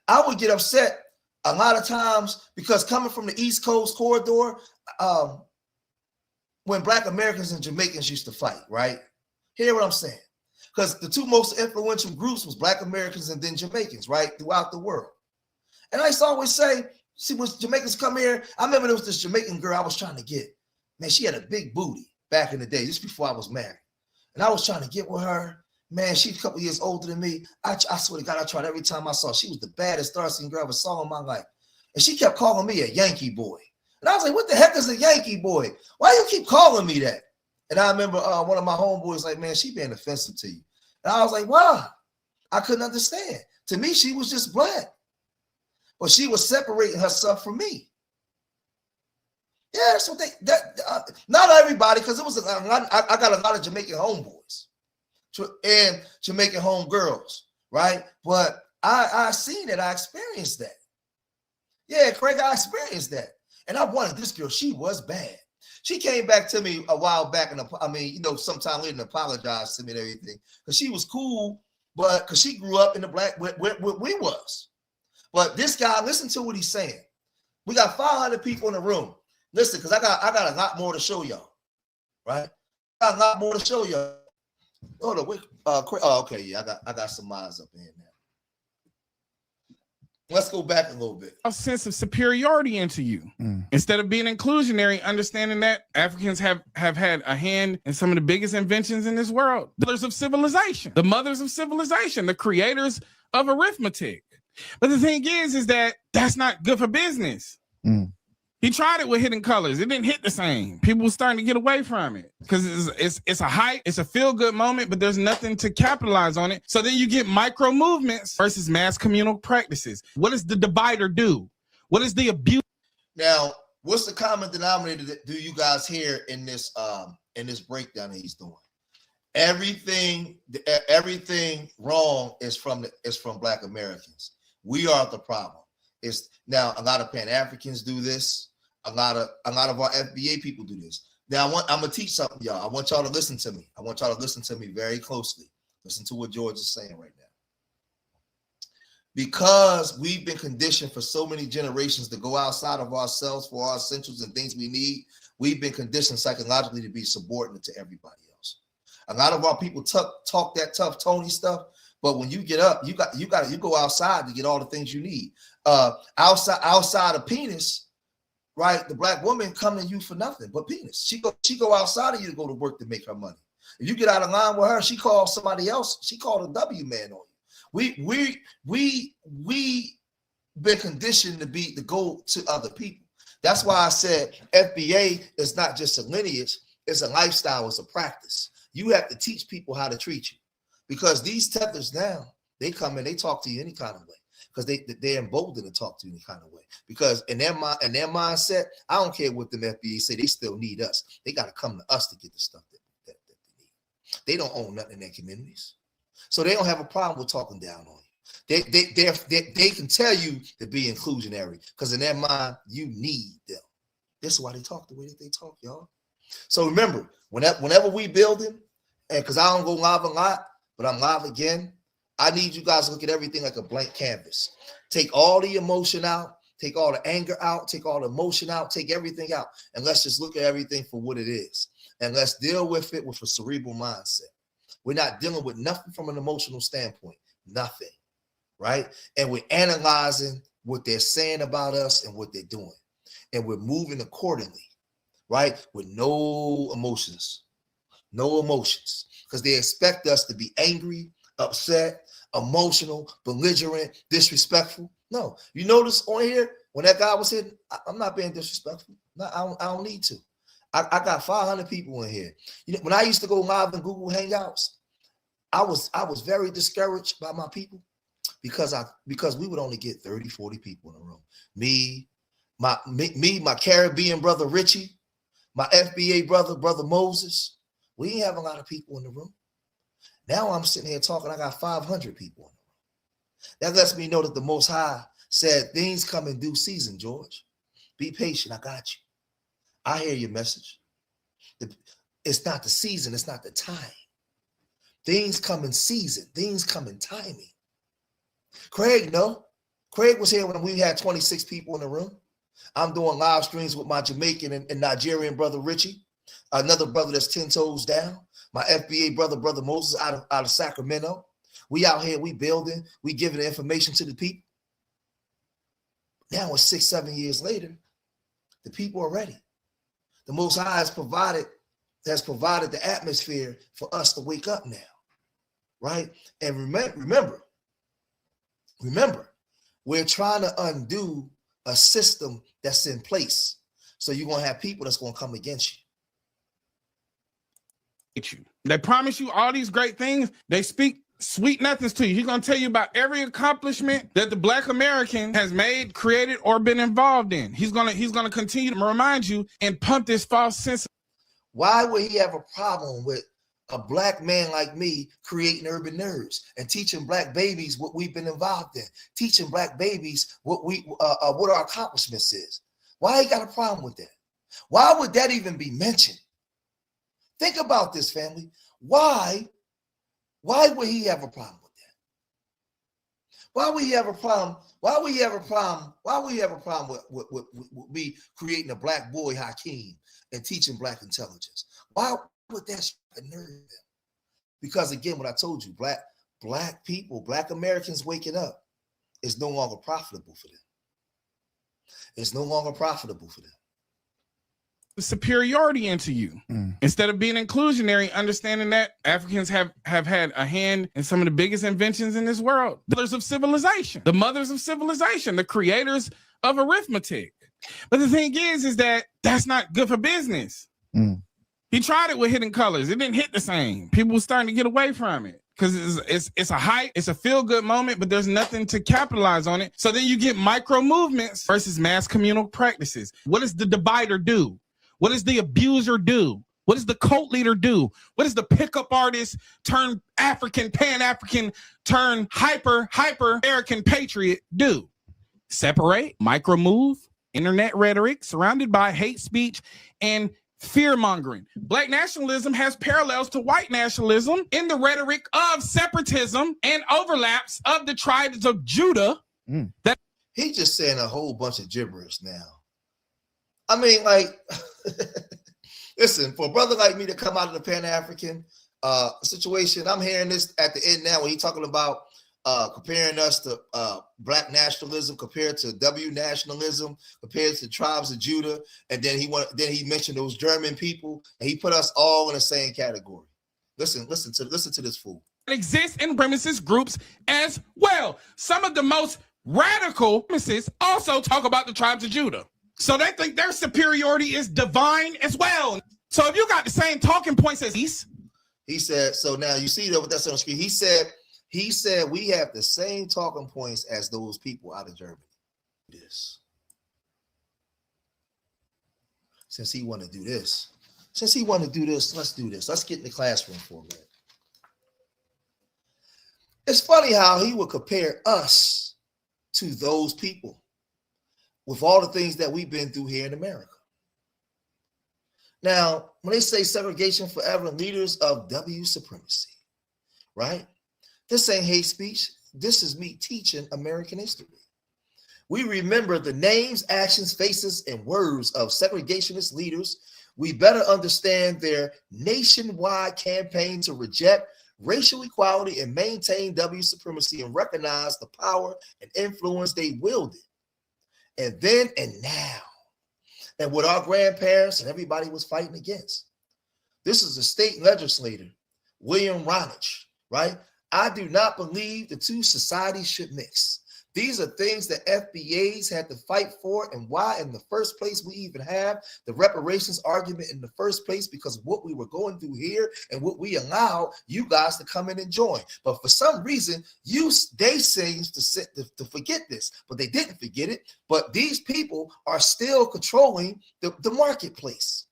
I would get upset a lot of times because coming from the East Coast corridor, when Black Americans and Jamaicans used to fight, right? Hear what I'm saying? Because the two most influential groups was Black Americans and then Jamaicans, right? Throughout the world. And I used to always say, see, when Jamaicans come here, I remember there was this Jamaican girl I was trying to get. Man, she had a big booty back in the day, just before I was married. And I was trying to get with her. Man, she's a couple years older than me. I swear to God, I tried every time I saw her. She was the baddest dark-skinned girl I ever saw in my life. And she kept calling me a Yankee boy. And I was like, what the heck is a Yankee boy? Why you keep calling me that? And I remember one of my homeboys like, man, she being offensive to you. And I was like, wow. I couldn't understand. To me, she was just Black. But she was separating herself from me. Yeah, that's what not everybody, because it was I got a lot of Jamaican homeboys and Jamaican homegirls, right? But I seen it, I experienced that. Yeah, Craig, I experienced that. And I wanted this girl, she was bad. She came back to me a while back, and sometime later and apologized to me and everything. Because she was cool, but because she grew up in the Black, where we was. But this guy, listen to what he's saying. We got 500 people in the room. Listen, because I got a lot more to show y'all, right? I got a lot more to show y'all. Hold on, wait. Okay, yeah, I got some minds up in here now. let's go back a little bit. A sense of superiority into you. Instead of being inclusionary, understanding that Africans have had a hand in some of the biggest inventions in this world. The mothers of civilization, the creators of arithmetic. But the thing is that that's not good for business. He tried it with Hidden Colors. It didn't hit the same. People were starting to get away from it because it's a hype, it's a feel-good moment, but there's nothing to capitalize on it. So then you get micro movements versus mass communal practices. What does the divider do? What is the abuse? Now, what's the common denominator that do you guys hear in this breakdown that he's doing? Everything wrong is from Black Americans. We are the problem. It's now a lot of Pan-Africans do this. A lot of our FBA people do this. Now I'm gonna teach something, y'all. I want y'all to listen to me. I want y'all to listen to me very closely. Listen to what George is saying right now. Because we've been conditioned for so many generations to go outside of ourselves for our essentials and things we need, we've been conditioned psychologically to be subordinate to everybody else. A lot of our people talk that tough Tony stuff, but when you get up, you go outside to get all the things you need. Outside of penis, right? The Black woman come to you for nothing but penis. She go outside of you to go to work to make her money. If you get out of line with her, she calls somebody else. She called a W man on you. We been conditioned to go to other people. That's why I said FBA is not just a lineage, it's a lifestyle, it's a practice. You have to teach people how to treat you. Because these tethers now, they come in, they talk to you any kind of way. Because they're emboldened to talk to you any kind of way. Because in their mindset, I don't care what the FBA say, they still need us. They got to come to us to get the stuff that they need. They don't own nothing in their communities. So they don't have a problem with talking down on you. They can tell you to be inclusionary because in their mind, you need them. That's why they talk the way that they talk, y'all. So remember, whenever we building, and because I don't go live a lot, but I'm live again, I need you guys to look at everything like a blank canvas. Take all the emotion out, take all the anger out, take all the emotion out, take everything out, and let's just look at everything for what it is. And let's deal with it with a cerebral mindset. We're not dealing with nothing from an emotional standpoint, nothing, right? And we're analyzing what they're saying about us and what they're doing. And we're moving accordingly, right? With no emotions, because they expect us to be angry, upset, emotional, belligerent, disrespectful. No, you notice on here, when that guy was hitting, I'm not being disrespectful. No, I don't need to. I got 500 people in here. You know, when I used to go live in Google Hangouts, I was very discouraged by my people because we would only get 30, 40 people in the room. Me, my Caribbean brother Richie, my FBA brother Moses. We didn't have a lot of people in the room. Now I'm sitting here talking, I got 500 people in the room. That lets me know that the Most High said things come in due season, George. Be patient, I got you. I hear your message. It's not the season, it's not the time. Things come in season, things come in timing. Craig was here when we had 26 people in the room. I'm doing live streams with my Jamaican and Nigerian brother Richie, another brother that's 10 toes down, my FBA brother Moses out of Sacramento. We out here, we building, we giving the information to the people. Now it's 6-7 years later, the people are ready. The Most High has provided the atmosphere for us to wake up now, right? And remember, we're trying to undo a system that's in place. So you're going to have people that's going to come against you. They promise you all these great things. They speak sweet nothings to you. He's going to tell you about every accomplishment that the Black American has made, created, or been involved in. He's going to continue to remind you and pump this false sense. Why would he have a problem with a Black man like me creating urban nerds and teaching Black babies what we've been involved in, teaching Black babies what our accomplishments is? Why he got a problem with that? Why would that even be mentioned? Think about this, family. Why would he have a problem with that? Why would he have a problem? Why would he have a problem? Why would he have a problem with me creating a Black boy Hakeem and teaching Black intelligence? Why would that nerve them? Because again, what I told you, Black people, Black Americans waking up. is no longer profitable for them. It's no longer profitable for them. Superiority into you instead of being inclusionary, understanding that Africans have had a hand in some of the biggest inventions in this world. The mothers of civilization, the creators of arithmetic. But the thing is that that's not good for business. He tried it with Hidden Colors. It didn't hit the same. People were starting to get away from it because it's a hype, it's a feel-good moment, but there's nothing to capitalize on it. So then you get micro movements versus mass communal practices. What does the divider do? What does the abuser do? What does the cult leader do? What does the pickup artist turn African, Pan-African, turn hyper American patriot do? Separate, micro move, internet rhetoric surrounded by hate speech and fear-mongering. Black nationalism has parallels to white nationalism in the rhetoric of separatism and overlaps of the tribes of Judah. That He's just saying a whole bunch of gibberish now. I mean, like, listen, for a brother like me to come out of the Pan-African situation, I'm hearing this at the end now when he's talking about comparing us to black nationalism compared to W nationalism, compared to tribes of Judah, and then he mentioned those German people, and he put us all in the same category. Listen to this fool. Exists in premises groups as well. Some of the most radical premises also talk about the tribes of Judah. So they think their superiority is divine as well. So if you got the same talking points as he said, so now you see that that's on the screen. He said we have the same talking points as those people out of Germany. This. Since he want to do this, let's do this. Let's get in the classroom for a minute. It's funny how he would compare us to those people with all the things that we've been through here in America. Now, when they say segregation forever, leaders of W supremacy, right? This ain't hate speech. This is me teaching American history. We remember the names, actions, faces, and words of segregationist leaders. We better understand their nationwide campaign to reject racial equality and maintain W supremacy and recognize the power and influence they wielded. And then and now, and what our grandparents and everybody was fighting against. This is a state legislator, William Ronich, right? I do not believe the two societies should mix. These are things that FBAs had to fight for, and why in the first place we even have the reparations argument in the first place, because of what we were going through here and what we allowed you guys to come in and join. But for some reason, they seem to forget this, but they didn't forget it. But these people are still controlling the marketplace.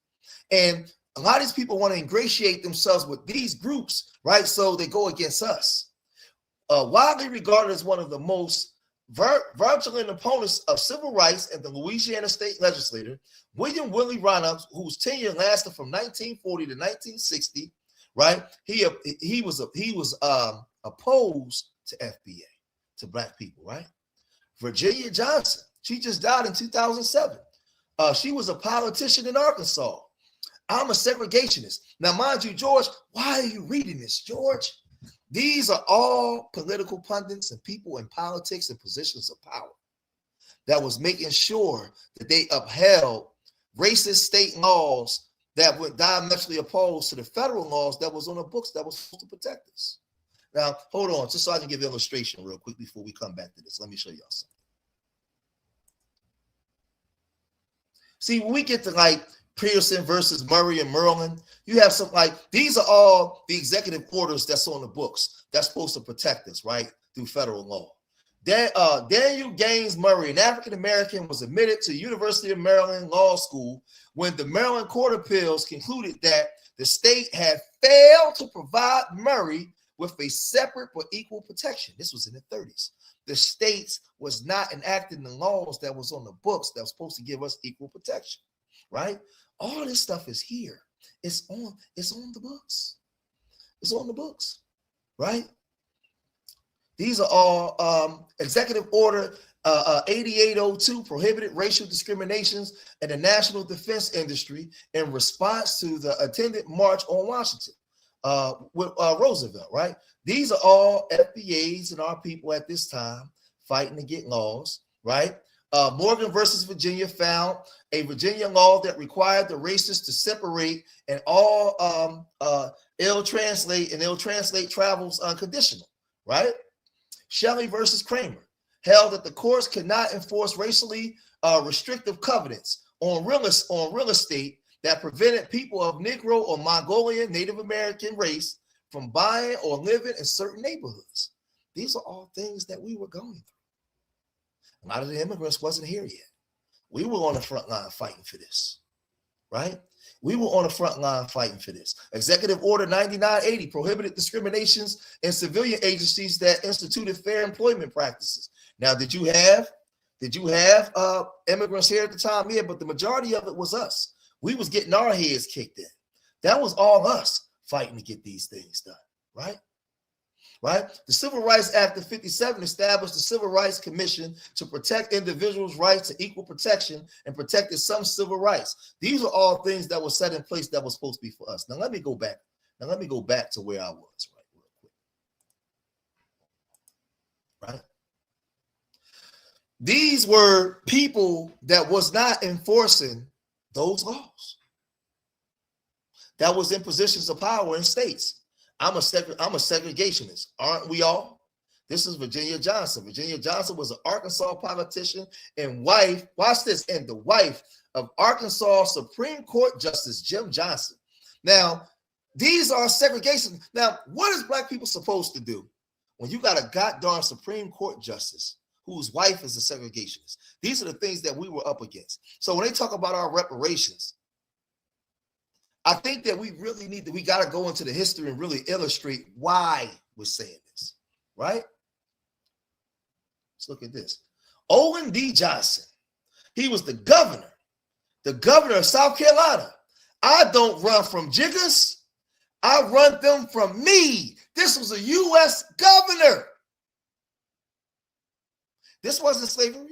And a lot of these people want to ingratiate themselves with these groups, right? So they go against us. Widely regarded as one of the most virulent opponents of civil rights and the Louisiana state legislature, William Willie Ronich, whose tenure lasted from 1940 to 1960, right? He was opposed to FBA, to black people, right? Virginia Johnson, she just died in 2007. She was a politician in Arkansas. I'm a segregationist. Now, mind you, George, why are you reading this, George? These are all political pundits and people in politics and positions of power that was making sure that they upheld racist state laws that were diametrically opposed to the federal laws that was on the books that was supposed to protect us. Now, hold on, just so I can give you an illustration real quick before we come back to this. Let me show y'all something. See, when we get to like Pearson versus Murray and Merlin, you have some like, these are all the executive orders that's on the books that's supposed to protect us, right, through federal law. Daniel Gaines Murray, an African-American, was admitted to University of Maryland Law School when the Maryland Court of Appeals concluded that the state had failed to provide Murray with a separate but equal protection. This was in the 30s. The states was not enacting the laws that was on the books that was supposed to give us equal protection, right? All this stuff is here. It's on the books. It's on the books, right? These are all Executive Order 8802 prohibited racial discriminations in the national defense industry in response to the attended march on Washington with Roosevelt, right? These are all FBAs and our people at this time fighting to get laws, right? Morgan versus Virginia found a Virginia law that required the races to separate and all ill translate travels unconditional, right? Shelley versus Kramer held that the courts could not enforce racially restrictive covenants on real estate that prevented people of Negro or Mongolian Native American race from buying or living in certain neighborhoods. These are all things that we were going through. A lot of the immigrants wasn't here yet. We were on the front line fighting for this, right? We were on the front line fighting for this. Executive Order 9980 prohibited discriminations in civilian agencies that instituted fair employment practices. Now, did you have immigrants here at the time? Yeah, but the majority of it was us. We was getting our heads kicked in. That was all us fighting to get these things done, right? Right? The Civil Rights Act of 57 established the Civil Rights Commission to protect individuals' rights to equal protection and protected some civil rights. These are all things that were set in place that was supposed to be for us. Now let me go back. To where I was, right? Real quick. Right? These were people that was not enforcing those laws. That was in positions of power in states. I'm a segregationist, aren't we all? This is Virginia Johnson. Virginia Johnson was an Arkansas politician and wife, watch this, and the wife of Arkansas Supreme Court Justice Jim Johnson. Now, these are segregation. Now, what is black people supposed to do when you got a goddamn Supreme Court justice whose wife is a segregationist? These are the things that we were up against. So when they talk about our reparations, I think that we got to go into the history and really illustrate why we're saying this, right? Let's look at this. Owen D. Johnson, he was the governor of South Carolina. I don't run from jiggers. I run them from me. This was a U.S. governor. This wasn't slavery.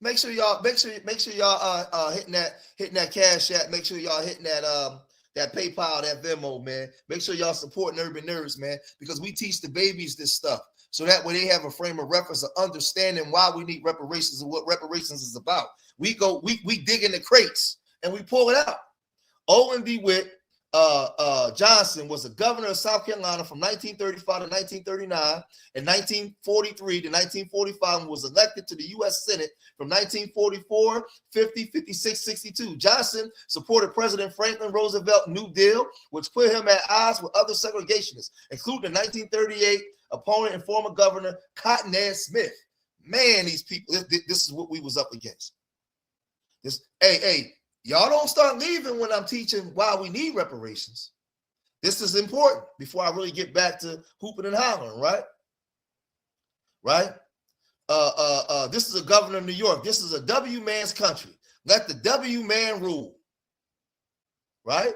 Make sure y'all hitting that Cash App. Make sure y'all hitting that PayPal, that Venmo, man. Make sure y'all supporting Urban Nerds, man, because we teach the babies this stuff. So that way they have a frame of reference of understanding why we need reparations and what reparations is about. We dig in the crates and we pull it out. Owen D. Johnson was the governor of South Carolina from 1935 to 1939 and 1943 to 1945 and was elected to the U.S. Senate from 1944, 50, 56, 62. Johnson supported President Franklin Roosevelt's New Deal, which put him at odds with other segregationists, including the 1938 opponent and former governor Cotton Ed Smith. Man, these people, this is what we was up against. Y'all don't start leaving when I'm teaching why we need reparations. This is important before I really get back to hooping and hollering, right? Right? This is a governor of New York. This is a W man's country. Let the W man rule. Right?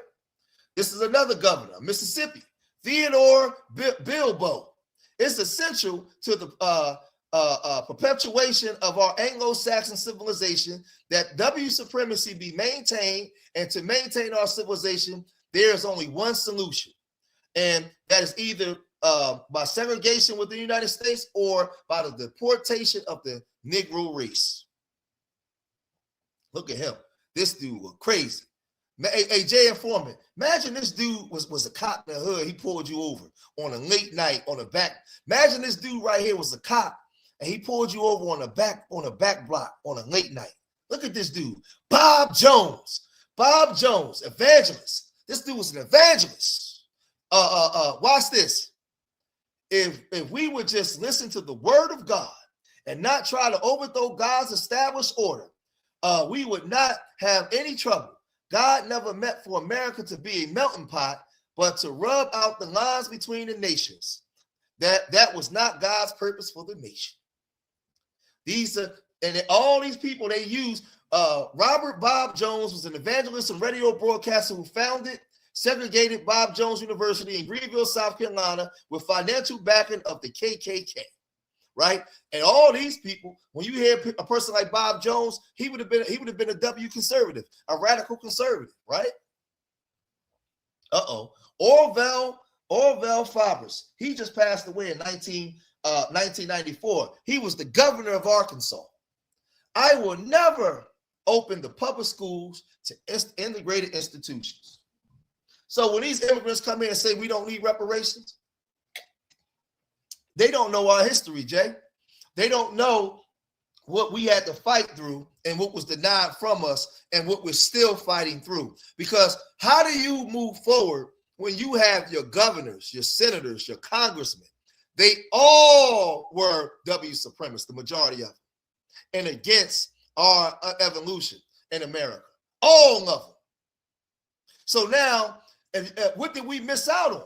This is another governor, Mississippi, Theodore Bilbo. It's essential to the perpetuation of our Anglo-Saxon civilization that W supremacy be maintained, and to maintain our civilization, there is only one solution, and that is either by segregation within the United States or by the deportation of the Negro race. Look at him. This dude was crazy. Hey, Jay Informant, imagine this dude was a cop in the hood. He pulled you over on a late night on the back. Imagine this dude right here was a cop and he pulled you over on a back block on a late night. Look at this dude, Bob Jones, evangelist. This dude was an evangelist. Watch this. If we would just listen to the word of God and not try to overthrow God's established order, we would not have any trouble. God never meant for America to be a melting pot, but to rub out the lines between the nations. That was not God's purpose for the nation. All these people they use. Robert Bob Jones was an evangelist and radio broadcaster who founded segregated Bob Jones University in Greenville, South Carolina, with financial backing of the KKK. Right? And all these people, when you hear a person like Bob Jones, he would have been a W conservative, a radical conservative, right? Orville Faubus. He just passed away in 1994. He was the governor of Arkansas. I will never open the public schools to integrated institutions. So when these immigrants come in and say we don't need reparations, they don't know our history, Jay. They don't know what we had to fight through and what was denied from us and what we're still fighting through. Because how do you move forward when you have your governors, your senators, your congressmen? They all were W supremacists, the majority of them, and against our evolution in America. All of them. So now, what did we miss out on?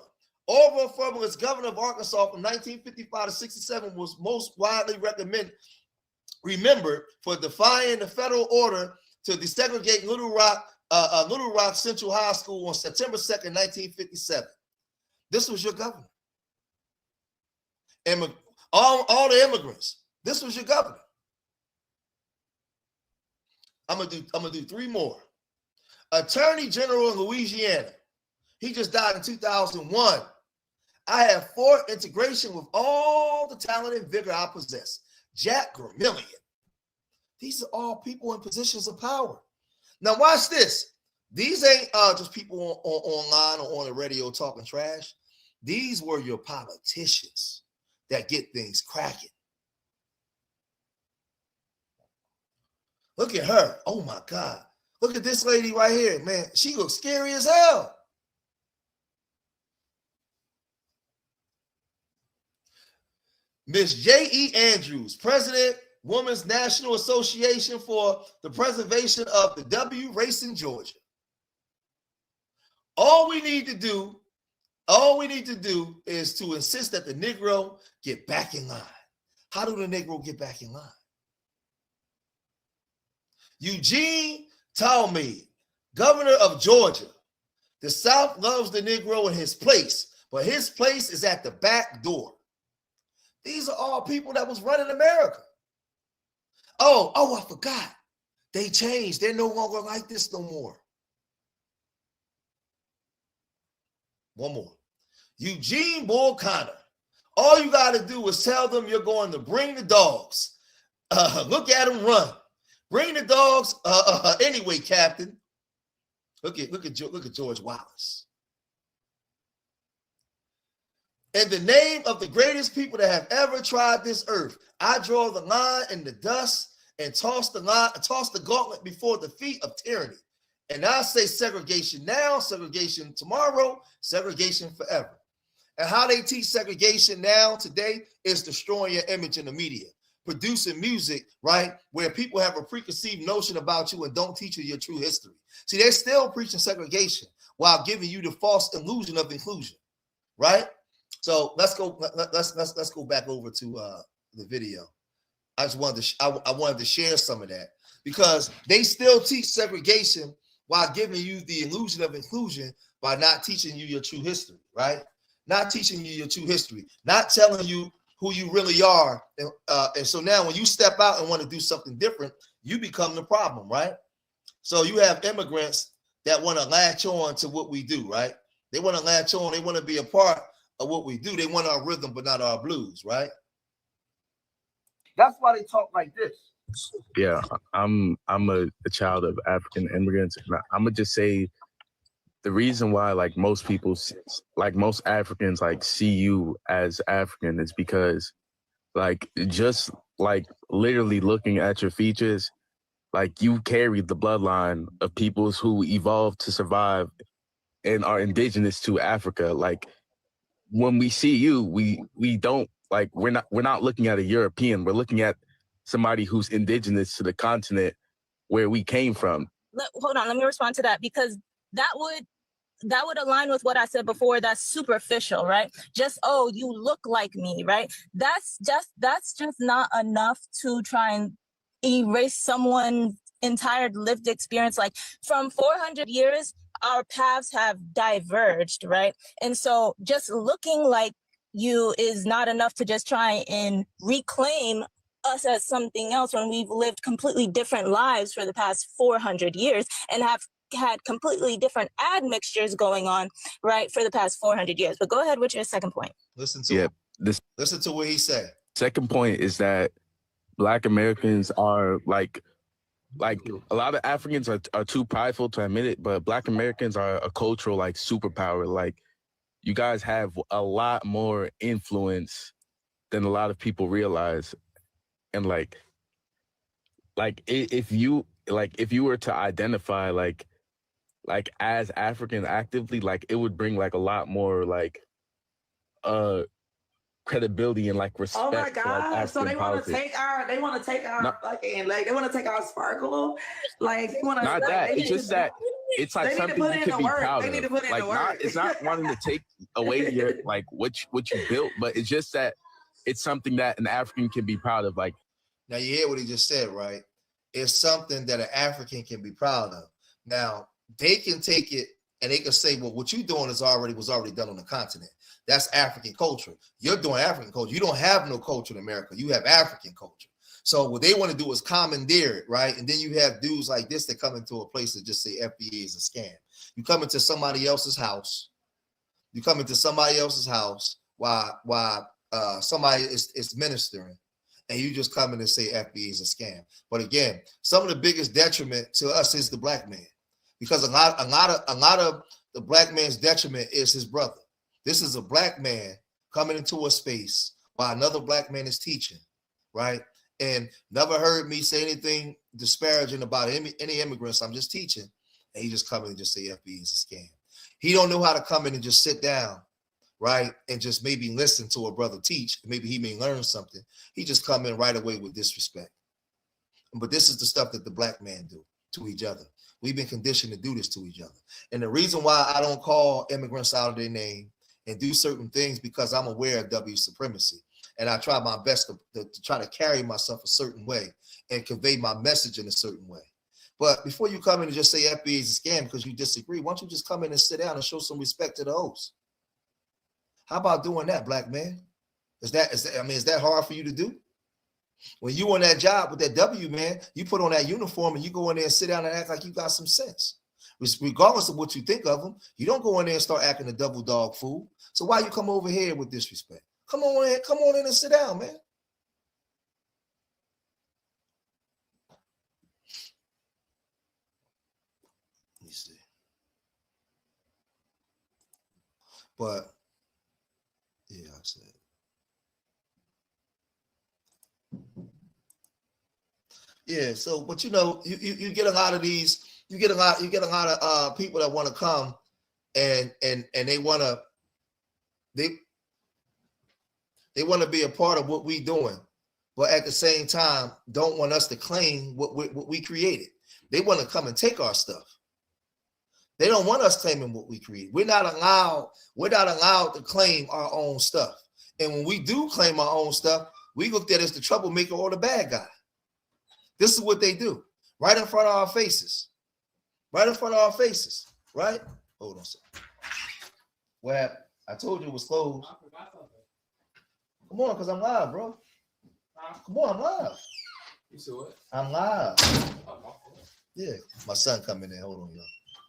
Orville Furman, as governor of Arkansas from 1955 to 67, was most widely remembered for defying the federal order to desegregate Little Rock Central High School on September 2nd, 1957. This was your governor. All the immigrants. This was your governor. I'm gonna do three more. Attorney General in Louisiana. He just died in 2001. I have fought integration with all the talent and vigor I possess. Jack Vermillion. These are all people in positions of power. Now watch this. These ain't just people online or on the radio talking trash. These were your politicians that get things cracking. Look at her. Oh my God. Look at this lady right here, man. She looks scary as hell. Miss J.E. Andrews, President, Women's National Association for the Preservation of the W Race in Georgia. All we need to do is to insist that the Negro get back in line. How do the Negro get back in line? Eugene Talmadge, governor of Georgia. The South loves the Negro in his place, but his place is at the back door. These are all people that was running America. Oh, I forgot. They changed. They're no longer like this no more. One more. Eugene Bull Connor. All you got to do is tell them you're going to bring the dogs. Look at them run. Bring the dogs. Anyway, Captain. Look at George Wallace. In the name of the greatest people that have ever tried this earth, I draw the line in the dust and toss the gauntlet before the feet of tyranny. And I say segregation now, segregation tomorrow, segregation forever. And how they teach segregation now today is destroying your image in the media, producing music, right, where people have a preconceived notion about you and don't teach you your true history. See, they're still preaching segregation while giving you the false illusion of inclusion, right? So let's go back over to the video. I wanted to share some of that because they still teach segregation while giving you the illusion of inclusion by not teaching you your true history, right? Not teaching you your true history, not telling you who you really are. And so now when you step out and want to do something different, you become the problem, right? So you have immigrants that want to latch on to what we do, right? They want to latch on. They want to be a part of what we do. They want our rhythm, but not our blues, right? That's why they talk like this. Yeah, I'm a child of African immigrants. And I'm gonna just say the reason why like most people, like most Africans, like see you as African is because like just like literally looking at your features, like you carry the bloodline of peoples who evolved to survive and are indigenous to Africa. Like when we see you, we don't like we're not looking at a European. We're looking at somebody who's indigenous to the continent where we came from. Hold on, let me respond to that because that would align with what I said before. That's superficial, right? Just, oh, you look like me, right? That's just not enough to try and erase someone's entire lived experience. Like from 400 years, our paths have diverged, right? And so just looking like you is not enough to just try and reclaim us as something else when we've lived completely different lives for the past 400 years and have had completely different admixtures going on, right, for the past 400 years. But go ahead with your second point. Listen to yeah, him. Listen to what he said. Second point is that Black Americans are like a lot of Africans are too prideful to admit it, but Black Americans are a cultural like superpower. Like you guys have a lot more influence than a lot of people realize. And like if you were to identify like as African actively, like it would bring like a lot more like credibility and like respect. Oh my God! Like, so they want to take our, fucking like they want to take our sparkle, like they want to. Not that. It's just that it's like something you can be proud of. They need to put in like the work. not, it's not wanting to take away your like what you built, but it's just that it's something that an African can be proud of. Like now, you hear what he just said, right? It's something that an African can be proud of. Now they can take it and they can say, well, what you're doing was already done on the continent. That's African culture. You're doing African culture. You don't have no culture in America. You have African culture. So what they want to do is commandeer it, right? And then you have dudes like this that come into a place that just say FBA is a scam. You come into somebody else's house. You come into somebody else's house while somebody is ministering, and you just come in and say FBA is a scam. But again, some of the biggest detriment to us is the Black man, because a lot of the Black man's detriment is his brother. This is a Black man coming into a space while another Black man is teaching, right? And never heard me say anything disparaging about any immigrants. I'm just teaching. And he just come in and just say FBA is a scam. He don't know how to come in and just sit down, right? And just maybe listen to a brother teach. Maybe he may learn something. He just come in right away with disrespect. But this is the stuff that the Black man do to each other. We've been conditioned to do this to each other. And the reason why I don't call immigrants out of their name and do certain things, because I'm aware of W supremacy. And I try my best to try to carry myself a certain way and convey my message in a certain way. But before you come in and just say FBA is a scam because you disagree, why don't you just come in and sit down and show some respect to the host? How about doing that, Black man? Is that hard for you to do? When you on that job with that W, man, you put on that uniform and you go in there and sit down and act like you got some sense. Regardless of what you think of them, you don't go in there and start acting a double dog fool. So why you come over here with disrespect? Come on in and sit down, man. Let me see. But yeah, I said. Yeah, so but you know, you get a lot of these, you get a lot of people that want to come and they want to be a part of what we doing, but at the same time don't want us to claim what we created. They want to come and take our stuff. They don't want us claiming what we created. We're not allowed to claim our own stuff. And when we do claim our own stuff, we looked at as the troublemaker or the bad guy. This is what they do right in front of our faces. Right in front of our faces. Right? Hold on a second. Well, I told you it was closed. Come on, because I'm live, bro. Come on, I'm live. You said what? I'm live. Yeah, my son coming in. Hold on, y'all.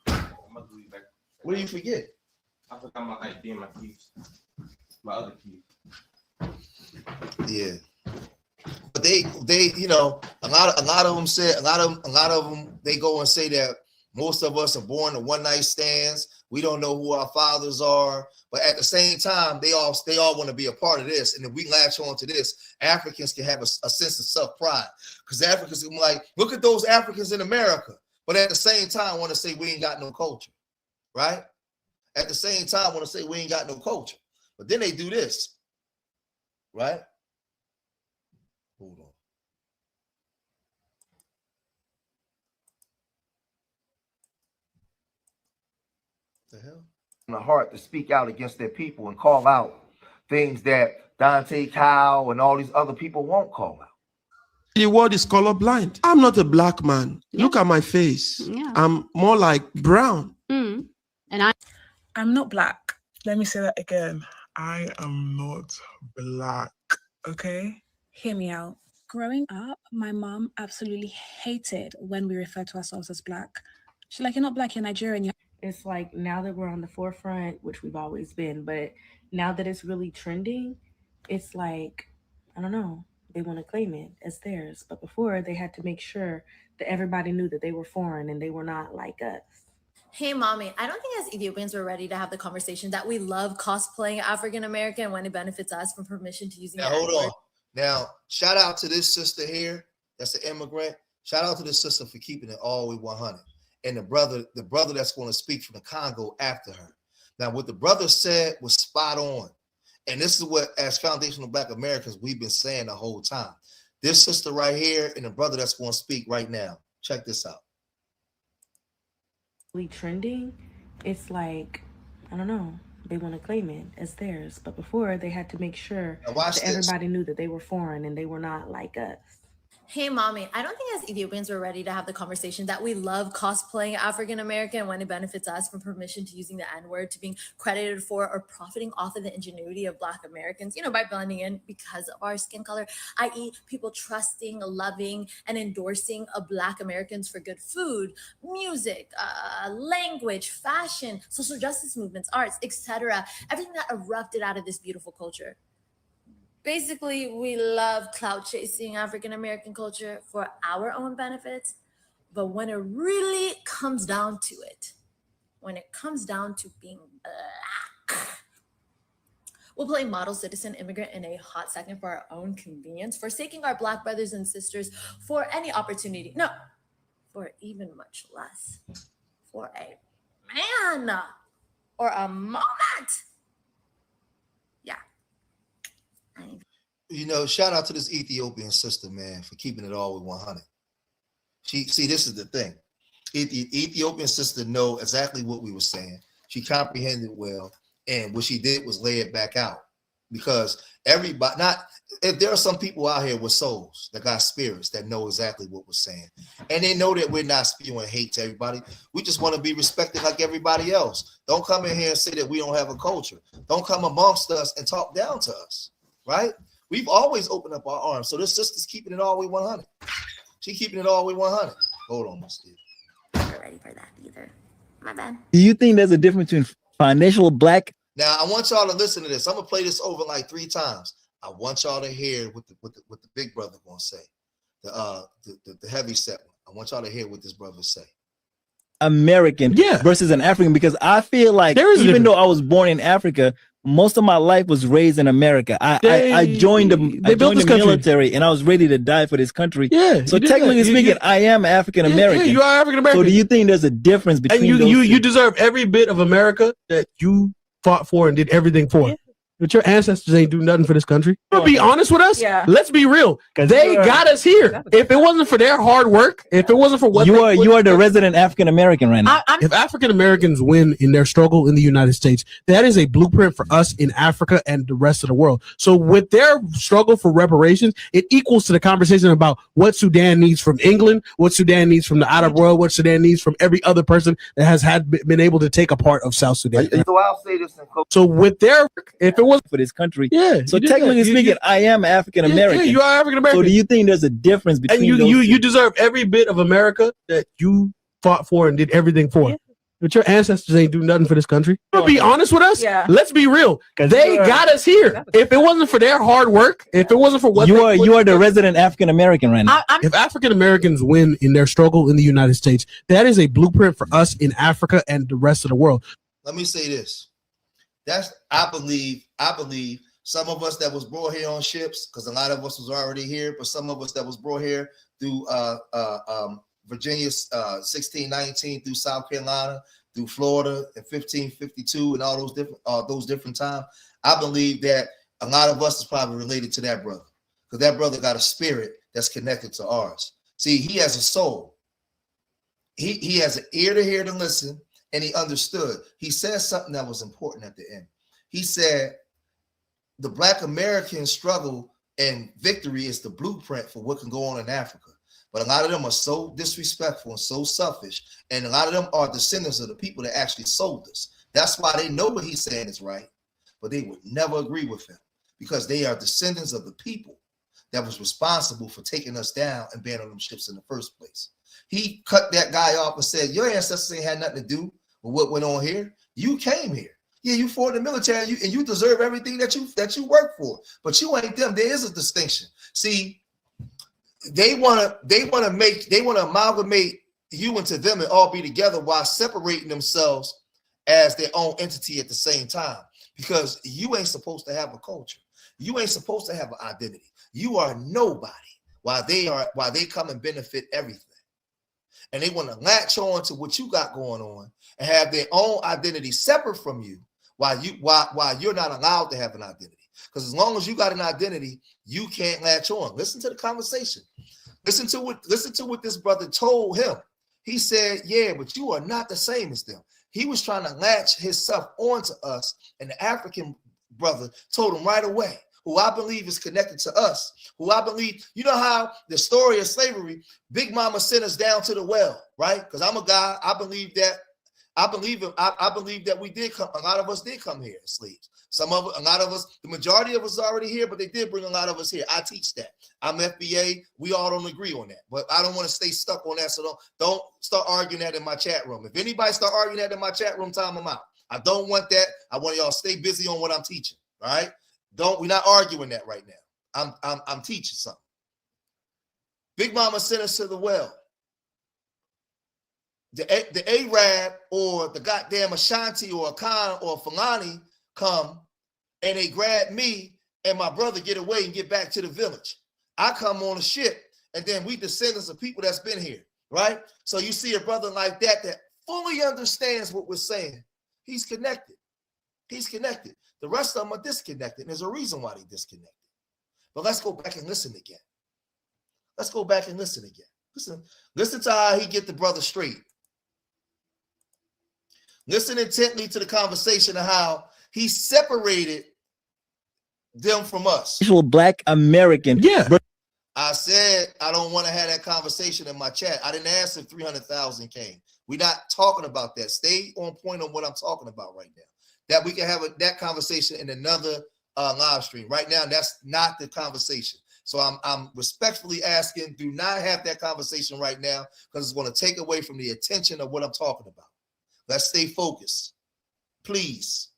I'm gonna do you back. What do you forget? I forgot my ID and my keys. My other keys. Yeah. But they, you know, a lot of them they go and say that most of us are born to one night stands. We don't know who our fathers are, but at the same time, they all want to be a part of this. And if we latch on to this, Africans can have a sense of self-pride, because Africans can be like, look at those Africans in America, but at the same time want to say we ain't got no culture, right? At the same time want to say we ain't got no culture, but then they do this, right? Hold on. The hell? In the heart to speak out against their people and call out things that Deante, Kyle, and all these other people won't call out. The word is colorblind. I'm not a black man. Yeah. Look at my face. Yeah. I'm more like brown. And I'm not black. Let me say that again. I am not black. Okay? Hear me out. Growing up, my mom absolutely hated when we refer to ourselves as black. She's like, you're not black, you're Nigerian. It's like now that we're on the forefront, which we've always been, but now that it's really trending, it's like, I don't know, they want to claim it as theirs. But before, they had to make sure that everybody knew that they were foreign and they were not like us. Hey, mommy, I don't think as Ethiopians we're ready to have the conversation that we love cosplaying African American when it benefits us from permission to using. Now, hold on. Now, shout out to this sister here. That's an immigrant. Shout out to this sister for keeping it all the way 100. And the brother that's going to speak from the Congo after her. Now, what the brother said was spot on. And this is what, as foundational Black Americans, we've been saying the whole time. This sister right here and the brother that's going to speak right now. Check this out. Trending, it's like, I don't know, they want to claim it as theirs. But before, they had to make sure that everybody knew that they were foreign and they were not like us. Hey, mommy, I don't think as Ethiopians we're ready to have the conversation that we love cosplaying African American when it benefits us from permission to using the N-word, to being credited for or profiting off of the ingenuity of Black Americans, by blending in because of our skin color, i.e. people trusting, loving, and endorsing of Black Americans for good food, music, language, fashion, social justice movements, arts, etc. Everything that erupted out of this beautiful culture. Basically, we love clout chasing African American culture for our own benefits. But when it really comes down to it, when it comes down to being Black, we'll play model citizen immigrant in a hot second for our own convenience, forsaking our Black brothers and sisters for any opportunity. No, for even much less. For a man or a moment. Shout out to this Ethiopian sister, man, for keeping it all with 100. This is the thing. Ethiopian sister know exactly what we were saying. She comprehended well, and what she did was lay it back out. Because if there are some people out here with souls that got spirits that know exactly what we're saying, and they know that we're not spewing hate to everybody. We just want to be respected like everybody else. Don't come in here and say that we don't have a culture. Don't come amongst us and talk down to us, right? We've always opened up our arms. So this sister's keeping it all the way 100. She keeping it all the way 100. Hold on, Steve. I'm not ready for that either. My bad. Do you think there's a difference between foundational Black? Now, I want y'all to listen to this. I'm going to play this over like 3 times. I want y'all to hear what the big brother going to say. The heavy set one. I want y'all to hear what this brother say. American versus an African, because I feel like even though I was born in Africa, most of my life was raised in America. I joined the military and I was ready to die for this country. Yeah. So technically speaking, I am African American. Yeah, you are African American. So do you think there's a difference between those two? You deserve every bit of America that you fought for and did everything for. Yeah. But your ancestors ain't do nothing for this country. Be honest with us. Yeah. Let's be real. They got us here. If it wasn't for their hard work, if it wasn't for what you are the resident African American right now. If African Americans win in their struggle in the United States, that is a blueprint for us in Africa and the rest of the world. So with their struggle for reparations, it equals to the conversation about what Sudan needs from England, what Sudan needs from the Arab world, what Sudan needs from every other person that has been able to take a part of South Sudan. So I'll say this. So with their, if it was for this country, so technically speaking, I am African American. Yeah, you are African American. So do you think there's a difference between those two? You deserve every bit of America that you fought for and did everything for. Yeah. But your ancestors ain't do nothing for this country. Be honest with us. Yeah. Let's be real. They got us here. If it wasn't for their hard work, if it wasn't for what you are the resident African American right now. If African Americans win in their struggle in the United States, that is a blueprint for us in Africa and the rest of the world. Let me say this. I believe some of us that was brought here on ships, because a lot of us was already here, but some of us that was brought here through Virginia 1619, through South Carolina, through Florida in 1552, and all those different times. I believe that a lot of us is probably related to that brother, because that brother got a spirit that's connected to ours. See, he has a soul. He has an ear to hear to listen. And he understood. He said something that was important at the end. He said, the Black American struggle and victory is the blueprint for what can go on in Africa. But a lot of them are so disrespectful and so selfish. And a lot of them are descendants of the people that actually sold us. That's why they know what he's saying is right, but they would never agree with him, because they are descendants of the people that was responsible for taking us down and banning them ships in the first place. He cut that guy off and said, your ancestors ain't had nothing to do with what went on here. You came here. Yeah, you for the military, and you deserve everything that you work for. But you ain't them. There is a distinction. See, they wanna amalgamate you into them and all be together while separating themselves as their own entity at the same time. Because you ain't supposed to have a culture. You ain't supposed to have an identity. You are nobody. While they come and benefit everything. And they want to latch on to what you got going on and have their own identity separate from you while you're not allowed to have an identity. Because as long as you got an identity, you can't latch on. Listen to the conversation. Listen to what this brother told him. He said, yeah, but you are not the same as them. He was trying to latch himself onto us, and the African brother told him right away, who I believe is connected to us, who I believe, you know how the story of slavery, Big Mama sent us down to the well, right? Because I'm a guy, I believe that we did come, a lot of us did come here as slaves. A lot of us, the majority of us are already here, but they did bring a lot of us here. I teach that. I'm FBA. We all don't agree on that, but I don't want to stay stuck on that. So don't start arguing that in my chat room. If anybody start arguing that in my chat room, time them out. I don't want that. I want y'all to stay busy on what I'm teaching. All right. We're not arguing that right now. I'm teaching something. Big Mama sent us to the well. The Arab or the goddamn Ashanti or Akan or Fulani come and they grab me and my brother get away and get back to the village. I come on a ship and then we descendants of people that's been here, right? So you see a brother like that fully understands what we're saying. He's connected. He's connected. The rest of them are disconnected. And there's a reason why they're disconnected. But let's go back and listen again. Let's go back and listen again. Listen to how he get the brother straight. Listen intently to the conversation of how he separated them from us. Actual Black American. Yeah. I said I don't want to have that conversation in my chat. I didn't ask if 300,000 came. We're not talking about that. Stay on point on what I'm talking about right now. That we can have that conversation in another live stream. Right now, that's not the conversation. So I'm respectfully asking, do not have that conversation right now because it's going to take away from the attention of what I'm talking about. Let's stay focused, please.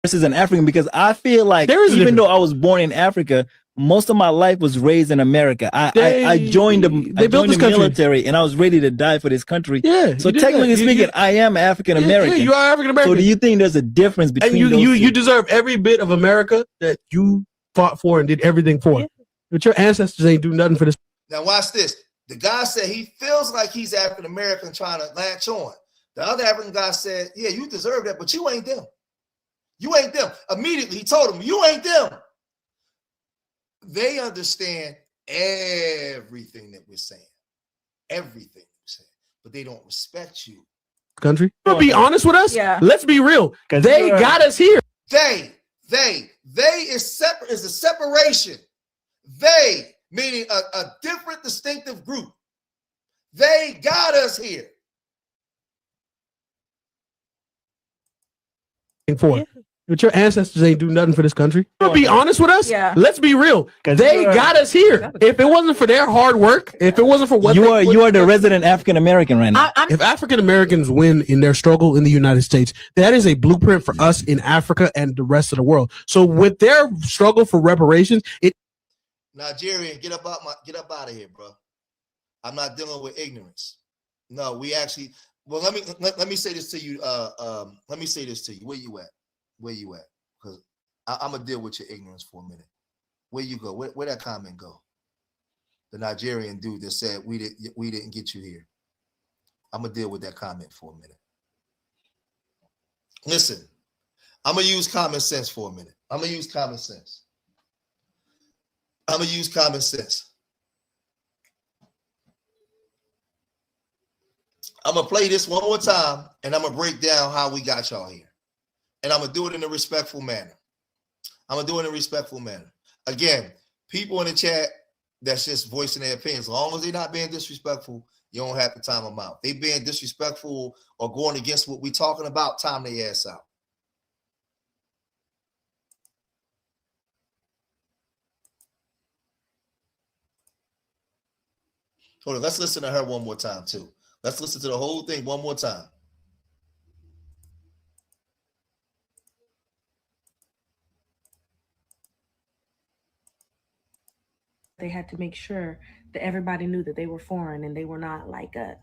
Versus an African, because I feel like even though I was born in Africa, most of my life was raised in America. I joined the military and I was ready to die for this country. Yeah. So technically speaking, I am African American. Yeah, you are African American. So do you think there's a difference between and you deserve every bit of America that you fought for and did everything for? Yeah. But your ancestors ain't do nothing for this. Now watch this. The guy said he feels like he's African American trying to latch on. The other African guy said, yeah, you deserve that, but you ain't them. You ain't them. Immediately, he told him, you ain't them. They understand everything that we're saying. Everything we're saying. But they don't respect you. Country? Be honest with us? Yeah. Let's be real. They got us here. They is a separation. They, meaning a different distinctive group. They got us here. For but your ancestors ain't do nothing for this country. Be honest with us. Yeah. Let's be real. They got us here. If it wasn't for their hard work, if it wasn't for what you are the resident African American right now. If African Americans win in their struggle in the United States, that is a blueprint for us in Africa and the rest of the world. So with their struggle for reparations, Nigerian, get up out of here, bro. I'm not dealing with ignorance. No, we actually. Well, let me say this to you. Let me say this to you. Where you at? Where you at? Because I'm gonna deal with your ignorance for a minute. Where you go? Where that comment go? The Nigerian dude that said we didn't get you here. I'm gonna deal with that comment for a minute. Listen, I'm gonna use common sense for a minute. I'm gonna use common sense. I'm going to play this one more time, and I'm going to break down how we got y'all here. And I'm going to do it in a respectful manner. Again, people in the chat that's just voicing their opinions, as long as they're not being disrespectful, you don't have to time them out. They being disrespectful or going against what we talking about, time their ass out. Hold on, let's listen to her one more time, too. Let's listen to the whole thing one more time. they had to make sure that everybody knew that they were foreign and they were not like us.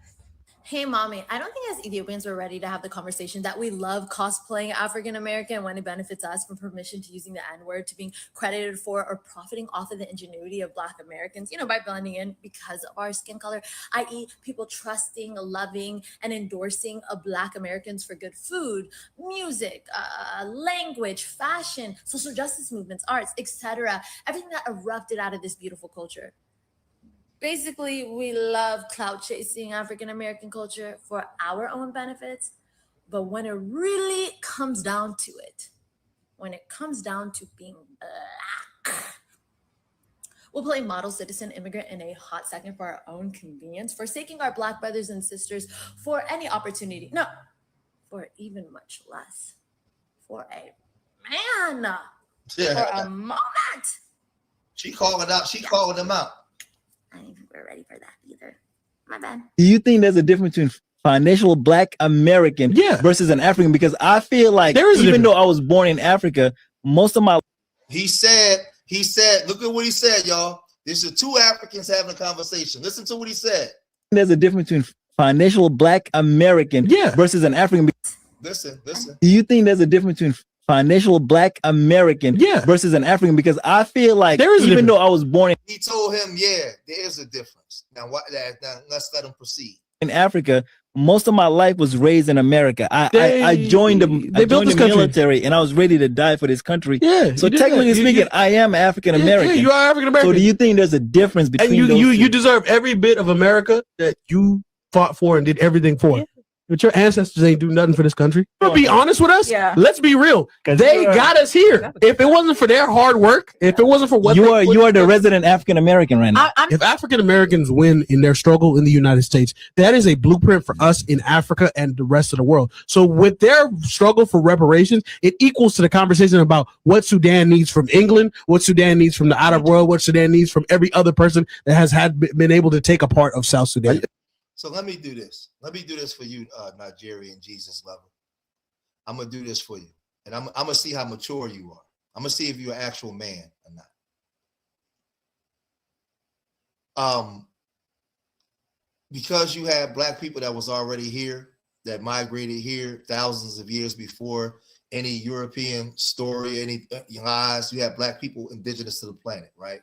Hey, mommy, I don't think as Ethiopians we're ready to have the conversation that we love cosplaying African American when it benefits us from permission to using the N-word, to being credited for or profiting off of the ingenuity of Black Americans, by blending in because of our skin color, i.e. people trusting, loving, and endorsing of Black Americans for good food, music, language, fashion, social justice movements, arts, etc. Everything that erupted out of this beautiful culture. Basically, we love clout chasing African American culture for our own benefits. But when it really comes down to it, when it comes down to being Black, we'll play model, citizen, immigrant in a hot second for our own convenience, forsaking our Black brothers and sisters for any opportunity. No, for even much less. For a man. Yeah. For a moment. She calling them out. I don't think we're ready for that either. My bad. Do you think there's a difference between financial Black American versus an African? Because I feel like even though I was born in Africa, most of my He said, look at what he said, y'all. This is two Africans having a conversation. Listen to what he said. There's a difference between financial Black American versus an African. Listen. Do you think there's a difference between financial Black American versus an African? Because I feel like even though I was born he told him, there is a difference. Now let's let him proceed. In Africa, most of my life was raised in America. I joined the military and I was ready to die for this country. So technically speaking, I am African American. Yeah, you are African American. So do you think there's a difference between you deserve every bit of America that you fought for and did everything for? But your ancestors ain't do nothing for this country. Be honest with us. Let's be real. They got us here. If it wasn't for their hard work, if it wasn't for what you are the resident African American right now. If African Americans win in their struggle in the United States, that is a blueprint for us in Africa and the rest of the world. So with their struggle for reparations, it equals to the conversation about what Sudan needs from England, what Sudan needs from the Arab world, what Sudan needs from every other person that has been able to take a part of South Sudan. So let me do this. Let me do this for you, Nigerian Jesus lover. I'm gonna do this for you, and I'm gonna see how mature you are. I'm gonna see if you're an actual man or not. Because you had Black people that was already here, that migrated here thousands of years before any European story, any lies. You have Black people indigenous to the planet, right?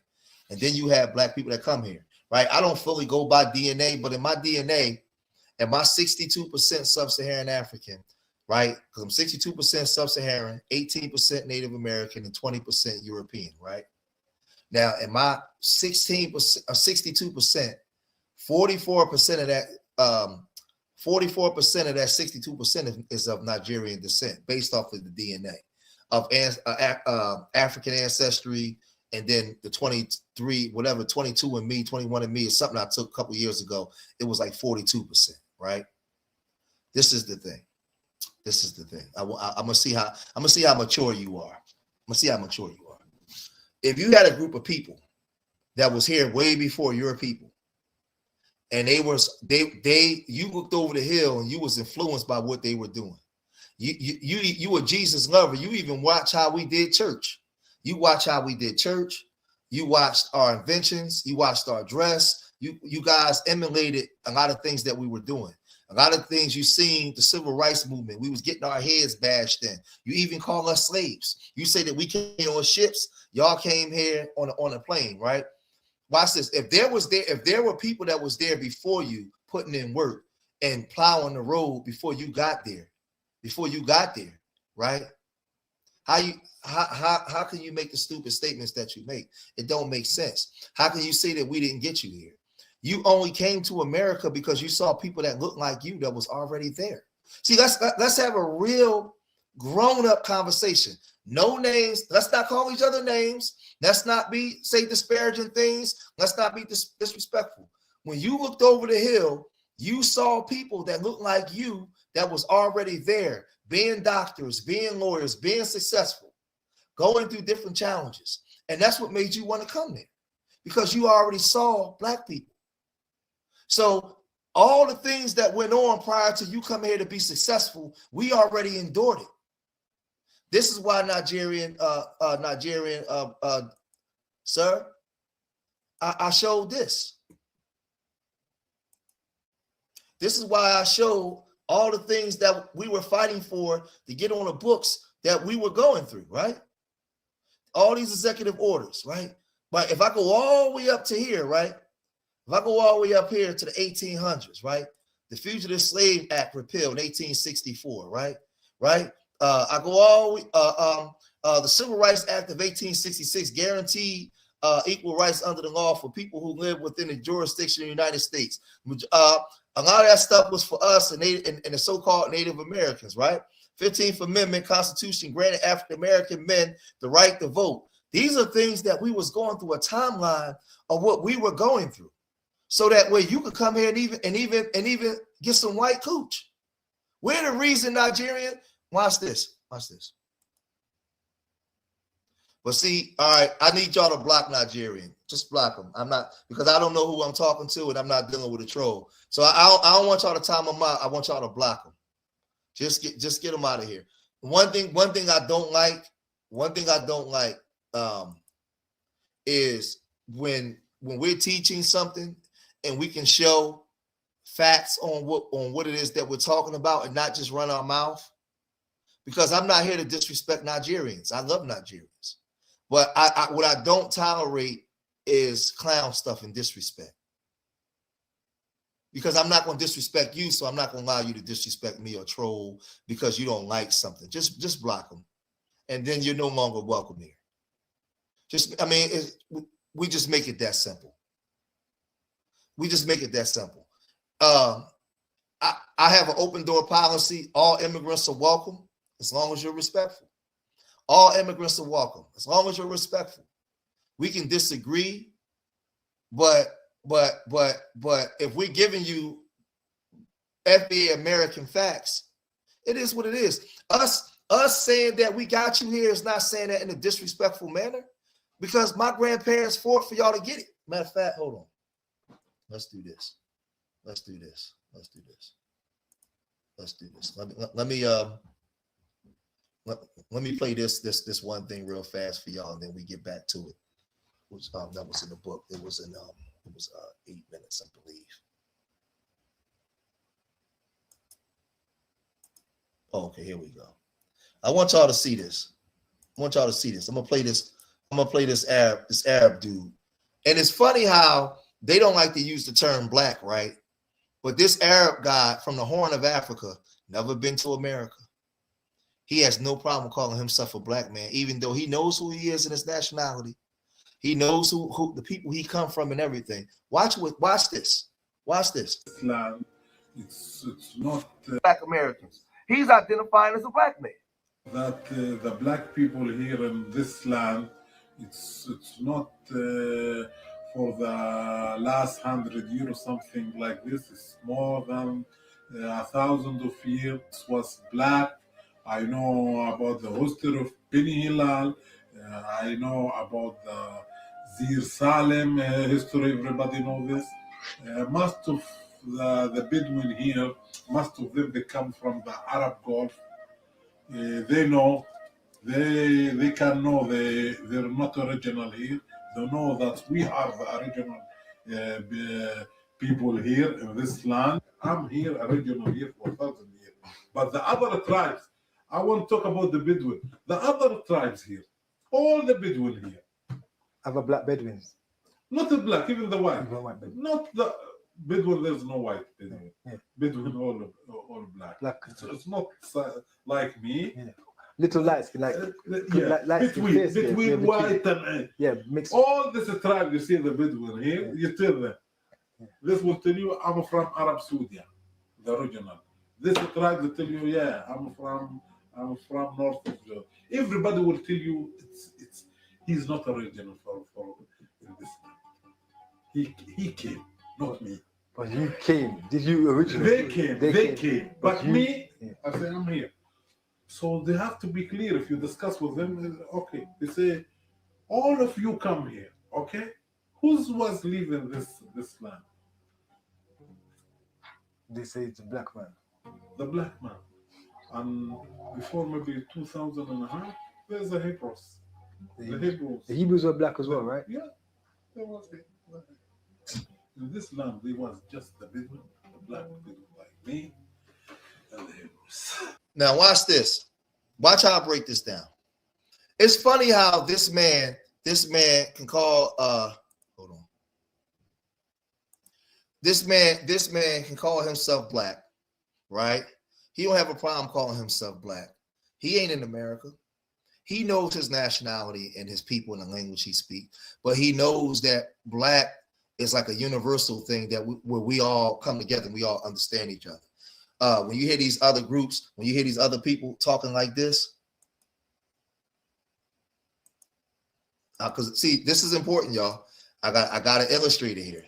And then you have Black people that come here. Right, I don't fully go by DNA, but in my DNA, and my 62% sub-Saharan African, right? Because I'm 62% sub-Saharan, 18% Native American, and 20% European, right? Now, in my 16% or 62%, 44% of that, 44% of that 62% is of Nigerian descent, based off of the DNA of African ancestry. And then the 22 and me, 21 and me is something I took a couple years ago. It was like 42%, right? This is the thing. I'm gonna see how mature you are. If you had a group of people that was here way before your people, and you looked over the hill and you was influenced by what they were doing. You a Jesus lover. You even watch how we did church. You watch how we did church. You watched our inventions. You watched our dress. You guys emulated a lot of things that we were doing. A lot of things you seen the civil rights movement. We was getting our heads bashed in. You even call us slaves. You say that we came on ships. Y'all came here on a plane, right? Watch this. If there were people that was there before you putting in work and plowing the road before you got there, right? How can you make the stupid statements that you make? It don't make sense. How can you say that we didn't get you here? You only came to America because you saw people that looked like you that was already there. See, let's have a real grown-up conversation. No names. Let's not call each other names. Let's not say disparaging things. Let's not be disrespectful. When you looked over the hill, you saw people that looked like you that was already there, being doctors, being lawyers, being successful, going through different challenges. And that's what made you want to come there, because you already saw Black people. So all the things that went on prior to you coming here to be successful, we already endured it. This is why Nigerian, sir, I showed this. This is why I showed all the things that we were fighting for to get on the books that we were going through, right? All these executive orders, right? But if I go all the way up to here, right? If I go all the way up here to the 1800s, right? The Fugitive Slave Act repealed in 1864, right? Right? I go all the Civil Rights Act of 1866 guaranteed equal rights under the law for people who live within the jurisdiction of the United States. A lot of that stuff was for us and the so-called Native Americans, right? 15th Amendment Constitution granted African American men the right to vote. These are things that we was going through a timeline of what we were going through, so that way you could come here and even get some white cooch. We're the reason Nigerian. Watch this. Watch this. But see, all right, I need y'all to block Nigerian. Just block them. I'm not, because I don't know who I'm talking to, and I'm not dealing with a troll. So I don't want y'all to time them out. I want y'all to block them. Just get them out of here. One thing I don't like is when we're teaching something and we can show facts on what it is that we're talking about and not just run our mouth. Because I'm not here to disrespect Nigerians. I love Nigerians. But what I don't tolerate is clown stuff and disrespect. Because I'm not going to disrespect you, so I'm not going to allow you to disrespect me or troll because you don't like something. Just block them, and then you're no longer welcome here. We just make it that simple. We just make it that simple. I have an open door policy. All immigrants are welcome as long as you're respectful. All immigrants are welcome as long as you're respectful. We can disagree, but if we're giving you FBA American facts, it is what it is. Us saying that we got you here is not saying that in a disrespectful manner, because my grandparents fought for y'all to get it. Matter of fact, hold on. Let's do this. Let me play this one thing real fast for y'all, and then we get back to it. That was in the book. It was 8 minutes, I believe. Oh, okay, here we go. I want y'all to see this. I'm gonna play this Arab dude. And it's funny how they don't like to use the term black, right? But this Arab guy from the Horn of Africa, never been to America. He has no problem calling himself a black man, even though he knows who he is and his nationality. He knows who the people he come from and everything. Watch this. Islam, it's not black Americans. He's identifying as a black man. That the black people here in this land, it's not for the last 100 years or something like this. It's more than 1,000 of years was black. I know about the history of Beni Hilal. I know about the Zir Salem history. Everybody knows this. Most of the Bedouin here, most of them, they come from the Arab Gulf. They know, they can know they're not original here. They know that we are the original people here in this land. I'm here, original here for 1,000 years. But the other tribes, I want to talk about the Bedouin. The other tribes here, all the Bedouin here. Other black Bedouins? Not the black, even the white. Even white Bedouin. Not the Bedouin, there's no white Bedouin. Yeah. Bedouin, all black. It's not like me. Yeah. Little lights, like between white and mixed. All this tribe you see the Bedouin here, you tell them. Yeah. This will tell you I'm from Arab Sudan, the original. This tribe will tell you, I'm from north of Jordan. Everybody will tell you he's not original for in this land. He came, not me. But you came. Did you originally? They came. But me, I say I'm here. So they have to be clear. If you discuss with them, okay, they say, all of you come here, okay? Who was leaving this land? They say it's a black man. The black man. And before maybe 2000 and a half, there's the Hebrews. The Hebrews were black as well, right? Yeah, there was it. In this land, there was just the people, the black people like me, and the Hebrews. Now watch this. Watch how I break this down. It's funny how this man can call hold on. This man can call himself black, right? He don't have a problem calling himself black. He ain't in America. He knows his nationality and his people and the language he speaks, but he knows that black is like a universal thing that where we all come together and we all understand each other. When you hear these other groups, when you hear these other people talking like this, because see, this is important, y'all. I got an illustrator here.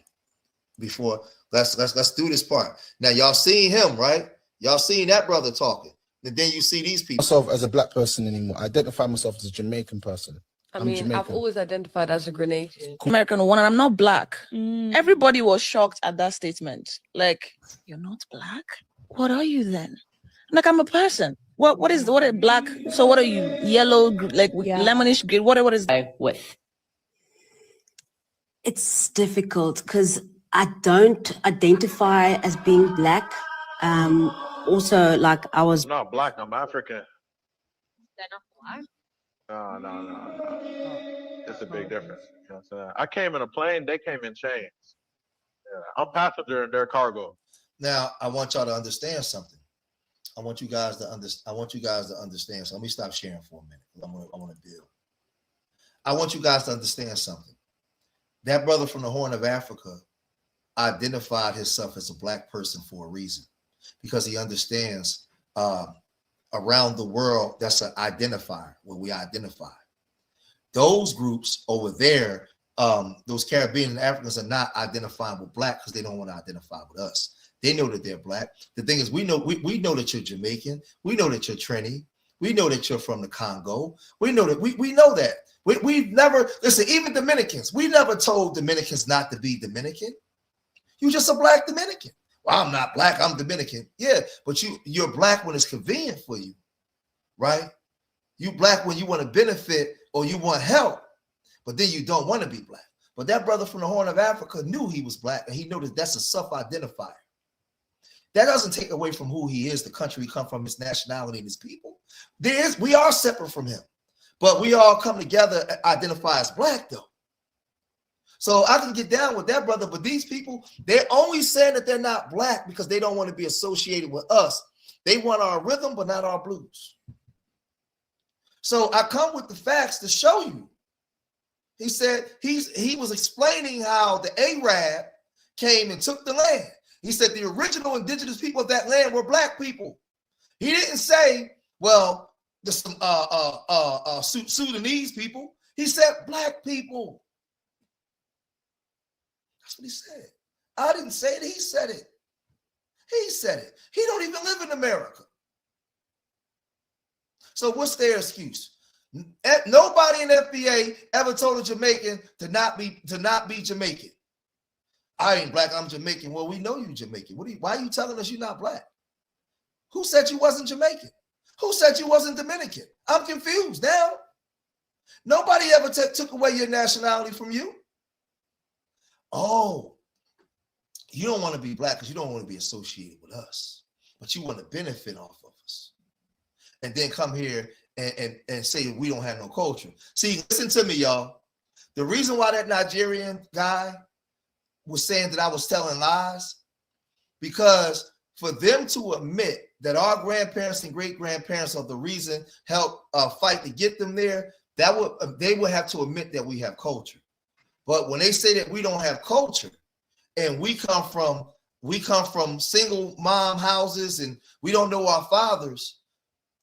Before let's do this part. Now y'all seen him, right? Y'all seen that brother talking. And then you see these people. Myself as a black person anymore. I identify myself as a Jamaican person. I'm Jamaican. I've always identified as a Grenadian. American one, and I'm not black. Everybody was shocked at that statement. Like, you're not black? What are you then? Like, I'm a person. What is black? So what are you? Yellow, like lemonish green? What is that? With. It's difficult because I don't identify as being black. Also, like I was. I'm not black. I'm African. They're not black. No. It's a big difference. You know what I'm saying? I came in a plane. They came in chains. Yeah. I'm passenger in their cargo. Now I want y'all to understand something. I want you guys to understand. So let me stop sharing for a minute. I want to build. I want you guys to understand something. That brother from the Horn of Africa identified himself as a black person for a reason, because he understands around the world that's an identifier where we identify. Those groups over there, those Caribbean and Africans are not identifying with black because they don't want to identify with us. They know that they're black. The thing is, we know that you're Jamaican. We know that you're Trini. We know that you're from the Congo. We know that we know that. We've never, listen, even Dominicans, we never told Dominicans not to be Dominican. You're just a black Dominican. Well, I'm not black, I'm Dominican. Yeah, but you're black when it's convenient for you, right? You black when you want to benefit or you want help, but then you don't want to be black. But that brother from the Horn of Africa knew he was black, and he knew that that's a self-identifier. That doesn't take away from who he is, the country he come from, his nationality, and his people. We are separate from him, but we all come together and identify as black, though. So I can get down with that, brother, but these people, they're only saying that they're not black because they don't want to be associated with us. They want our rhythm, but not our blues. So I come with the facts to show you. He said he was explaining how the Arab came and took the land. He said the original indigenous people of that land were black people. He didn't say, well, the Sudanese people. He said black people. That's what he said. I didn't say it. He said it. He said it. He don't even live in America. So what's their excuse? Nobody in FBA ever told a Jamaican to not be Jamaican. I ain't black, I'm Jamaican. Well, we know you Jamaican. Why are you telling us you're not black? Who said you wasn't Jamaican? Who said you wasn't Dominican? I'm confused now. Nobody ever took away your nationality from you. Oh, you don't want to be black because you don't want to be associated with us, but you want to benefit off of us. And then come here and say we don't have no culture. See, listen to me, y'all. The reason why that Nigerian guy was saying that I was telling lies, because for them to admit that our grandparents and great-grandparents are the reason help fight to get them there, they would have to admit that we have culture. But when they say that we don't have culture, and we come from single mom houses and we don't know our fathers,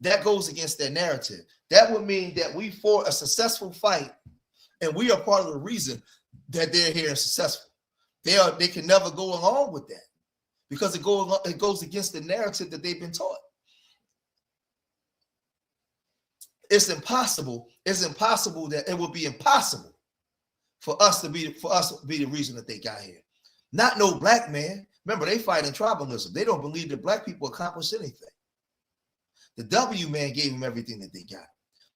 that goes against their narrative. That would mean that we fought a successful fight, and we are part of the reason that they're here and successful. They can never go along with that because it goes against the narrative that they've been taught. It's impossible. It's impossible that it would be impossible for us to be the reason that they got here. Not no black man. Remember, they fight in tribalism. They don't believe that black people accomplish anything. The W man gave them everything that they got.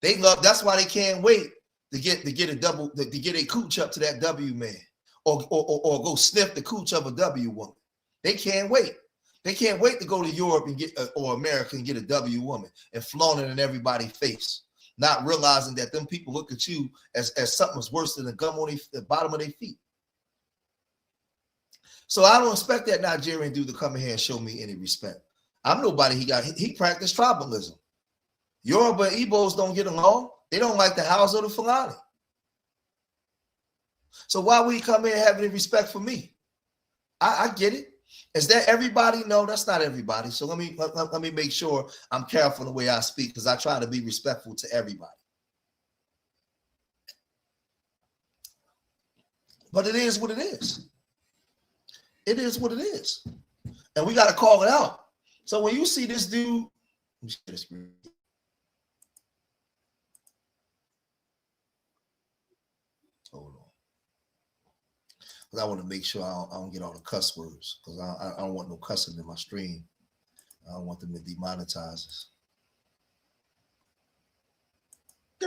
They love. That's why they can't wait to get a cooch up to that W man, or go sniff the cooch of a W woman. They can't wait. They can't wait to go to Europe and get or America and get a W woman and flaunt it in everybody's face, not realizing that them people look at you as something that's worse than a gum on the bottom of their feet. So I don't expect that Nigerian dude to come in here and show me any respect. I'm nobody. He practiced tribalism. Yoruba and Igbos don't get along. They don't like the Hausa or the Fulani. So why would he come in and have any respect for me? I get it. Is that everybody? No, that's not everybody. So let me make sure I'm careful the way I speak, because I try to be respectful to everybody. But it is what it is. It is what it is. And we got to call it out. So when you see this dude, let me share the screen. Hold on. Because I want to make sure I don't get all the cuss words, because I don't want no cussing in my stream. I don't want them to demonetize us.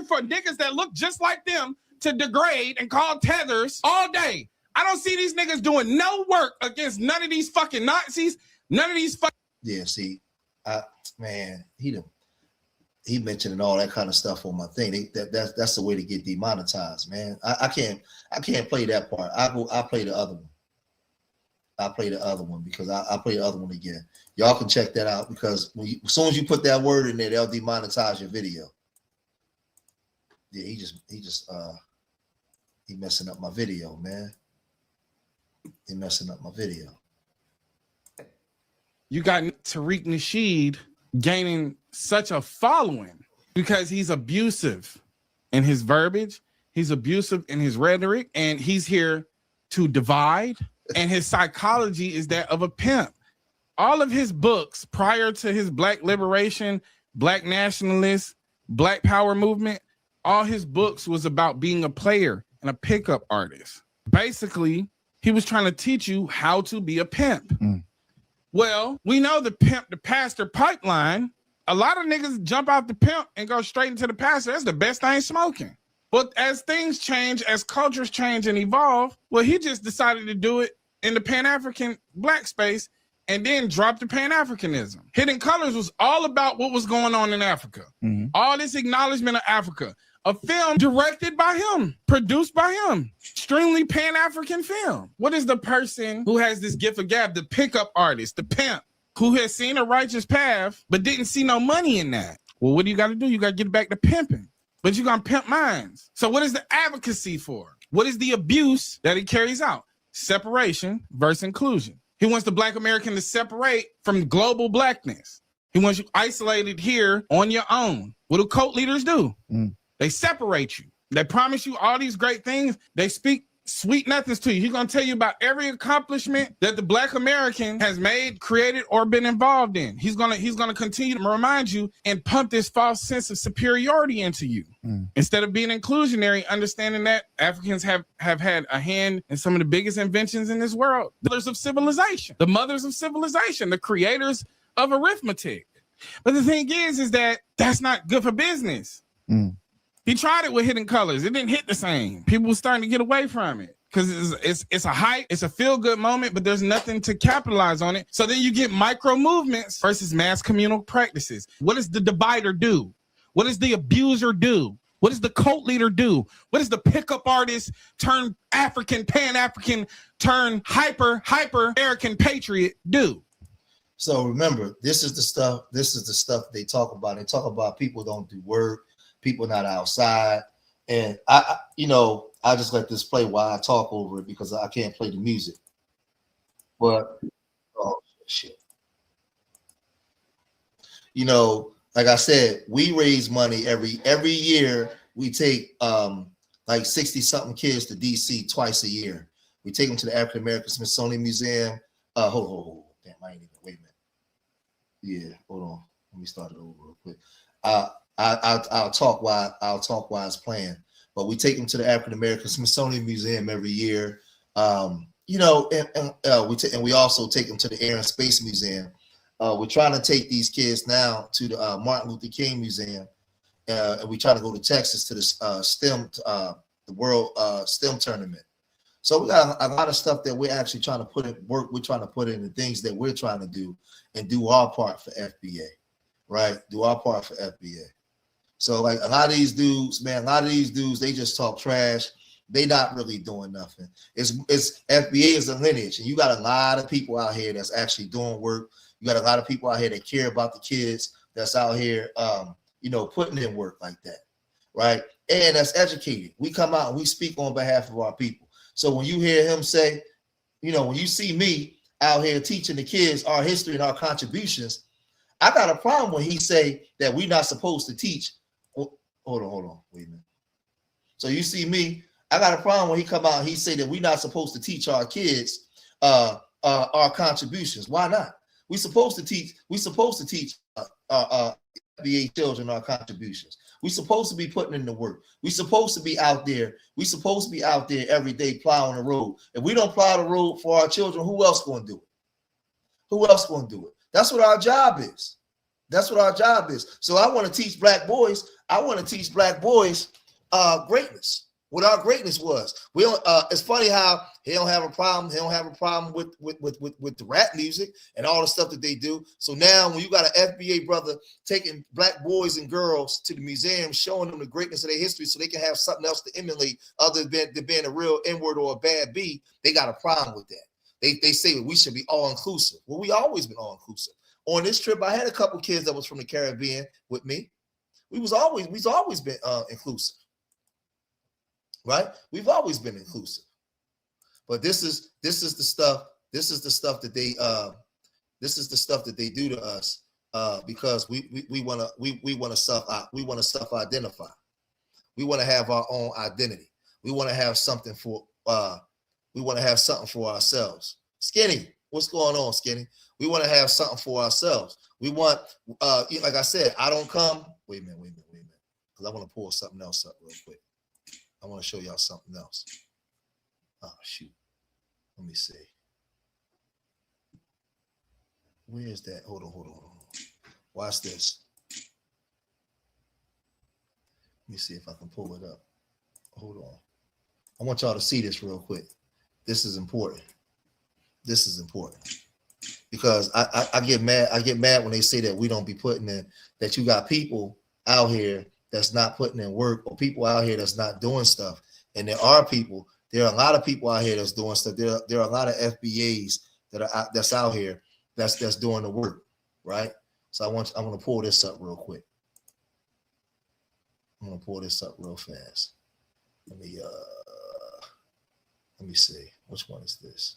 For niggas that look just like them to degrade and call tethers all day. I don't see these niggas doing no work against none of these fucking Nazis, none of these fucking... Yeah, see, man, he mentioning all that kind of stuff on my thing. That's the way to get demonetized, man. I can't play that part. I play the other one. I play the other one because I play the other one again. Y'all can check that out, because as soon as you put that word in there, they'll demonetize your video. Yeah, he messing up my video, man. He messing up my video. You got Tariq Nasheed gaining such a following because he's abusive in his verbiage, he's abusive in his rhetoric, and he's here to divide. And his psychology is that of a pimp. All of his books prior to his Black liberation, Black nationalist, Black power movement, all his books was about being a player and a pickup artist. Basically, he was trying to teach you how to be a pimp. Well, we know the pimp to pastor pipeline. A lot of niggas jump out the pimp and go straight into the pastor. That's the best thing smoking. But as things change, as cultures change and evolve, well, he just decided to do it in the Pan-African Black space and then dropped the Pan-Africanism. Hidden Colors was all about what was going on in Africa. All this acknowledgement of Africa. A film directed by him, produced by him, extremely Pan-African film. What is the person who has this gift of gab, the pickup artist, the pimp, who has seen a righteous path, but didn't see no money in that? Well, what do you got to do? You got to get back to pimping, but you're going to pimp minds. So what is the advocacy for? What is the abuse that he carries out? Separation versus inclusion. He wants the Black American to separate from global Blackness. He wants you isolated here on your own. What do cult leaders do? They separate you. They promise you all these great things. They speak sweet nothings to you. He's going to tell you about every accomplishment that the Black American has made, created, or been involved in. He's going to continue to remind you and pump this false sense of superiority into you. Instead of being inclusionary, understanding that Africans have had a hand in some of the biggest inventions in this world. The mothers of civilization, the creators of arithmetic. But the thing is that that's not good for business. He tried it with Hidden Colors. It didn't hit the same. People were starting to get away from it because it's a hype, it's a feel-good moment, but there's nothing to capitalize on it. So then you get micro movements versus mass communal practices. What does the divider do? What does the abuser do? What does the cult leader do? What does the pickup artist turn African, Pan-African, turn hyper American patriot do? So remember, this is the stuff they talk about. They talk about people don't do work, people not outside. And I just let this play while I talk over it because I can't play the music. But oh shit. Like I said, we raise money every year. We take like 60-something kids to DC twice a year. We take them to the African American Smithsonian Museum. Hold. Damn, I ain't even, wait a minute. Yeah, hold on. Let me start it over real quick. I'll talk while it's playing. But we take them to the African American Smithsonian Museum every year. And we also take them to the Air and Space Museum. We're trying to take these kids now to the Martin Luther King Museum, and we try to go to Texas to the STEM, the World STEM Tournament. So we got a lot of stuff that we're actually trying to put in work. We're trying to put in the things that we're trying to do and do our part for FBA, right? Do our part for FBA. So like a lot of these dudes, man, they just talk trash. They not really doing nothing. It's FBA is a lineage, and you got a lot of people out here that's actually doing work. You got a lot of people out here that care about the kids that's out here, putting in work like that, right? And that's educated. We come out and we speak on behalf of our people. So when you hear him say, when you see me out here teaching the kids our history and our contributions, I got a problem when he say that we're not supposed to teach. Hold on, wait a minute. So you see me, I got a problem when he come out and he say that we're not supposed to teach our kids our contributions. Why not? We supposed to teach FBA children our contributions. We supposed to be putting in the work. We supposed to be out there. We supposed to be out there every day plowing the road. If we don't plow the road for our children, who else going to do it? Who else going to do it? That's what our job is. That's what our job is. So I want to teach black boys. I want to teach black boys greatness. What our greatness was. We don't. It's funny how he don't have a problem. He don't have a problem with the rap music and all the stuff that they do. So now, when you got an FBA brother taking black boys and girls to the museum, showing them the greatness of their history, so they can have something else to emulate, other than being a real N-word or a bad B, they got a problem with that. They say we should be all inclusive. Well, we always been all inclusive. On this trip, I had a couple kids that was from the Caribbean with me. We've always been inclusive. Right? We've always been inclusive. But this is the stuff that they do to us because we want to self-identify. We want to have our own identity. We want to have something for ourselves. Skinny, what's going on, Skinny? We want to have something for ourselves. We want like I said, I don't come. Wait a minute, because I want to pull something else up real quick. I want to show y'all something else. Oh, shoot. Let me see. Where is that? Hold on. Watch this. Let me see if I can pull it up. Hold on. I want y'all to see this real quick. This is important. Because I get mad. I get mad when they say that we don't be putting in, that you got people out here that's not putting in work, or people out here that's not doing stuff. And there are a lot of people out here that's doing stuff. There are a lot of FBAs that's out here that's doing the work, right? So I want to pull this up real quick. I'm gonna pull this up real fast. Let me see. Which one is this?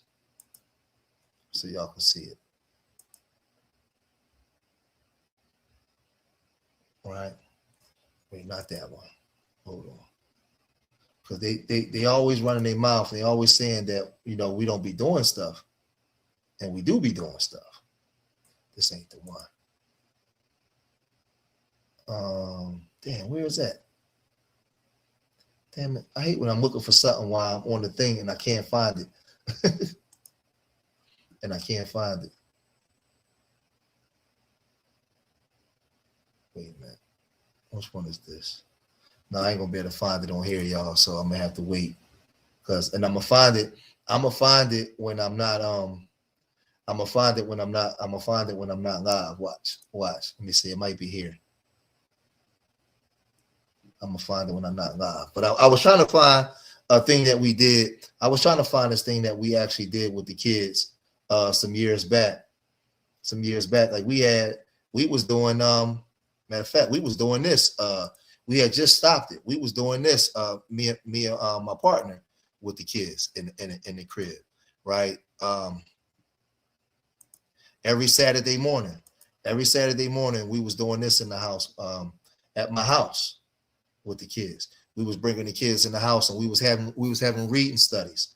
So y'all can see it. All right. Wait, not that one. Hold on. Because they always running their mouth. They always saying that, we don't be doing stuff. And we do be doing stuff. This ain't the one. Damn, where is that? Damn it. I hate when I'm looking for something while I'm on the thing and I can't find it. Wait a minute. Which one is this? No, I ain't gonna be able to find it on here, y'all. So I'm gonna have to wait. And I'm gonna find it when I'm not I'm gonna find it when I'm not live. Watch. Let me see. It might be here. I'm gonna find it when I'm not live. But I was trying to find a thing that we did. I was trying to find this thing that we actually did with the kids some years back. Like we was doing matter of fact, we was doing this. We had just stopped it. We was doing this, me and my partner, with the kids in the crib, right? Every Saturday morning, we was doing this in the house, at my house with the kids. We was bringing the kids in the house, and we was having reading studies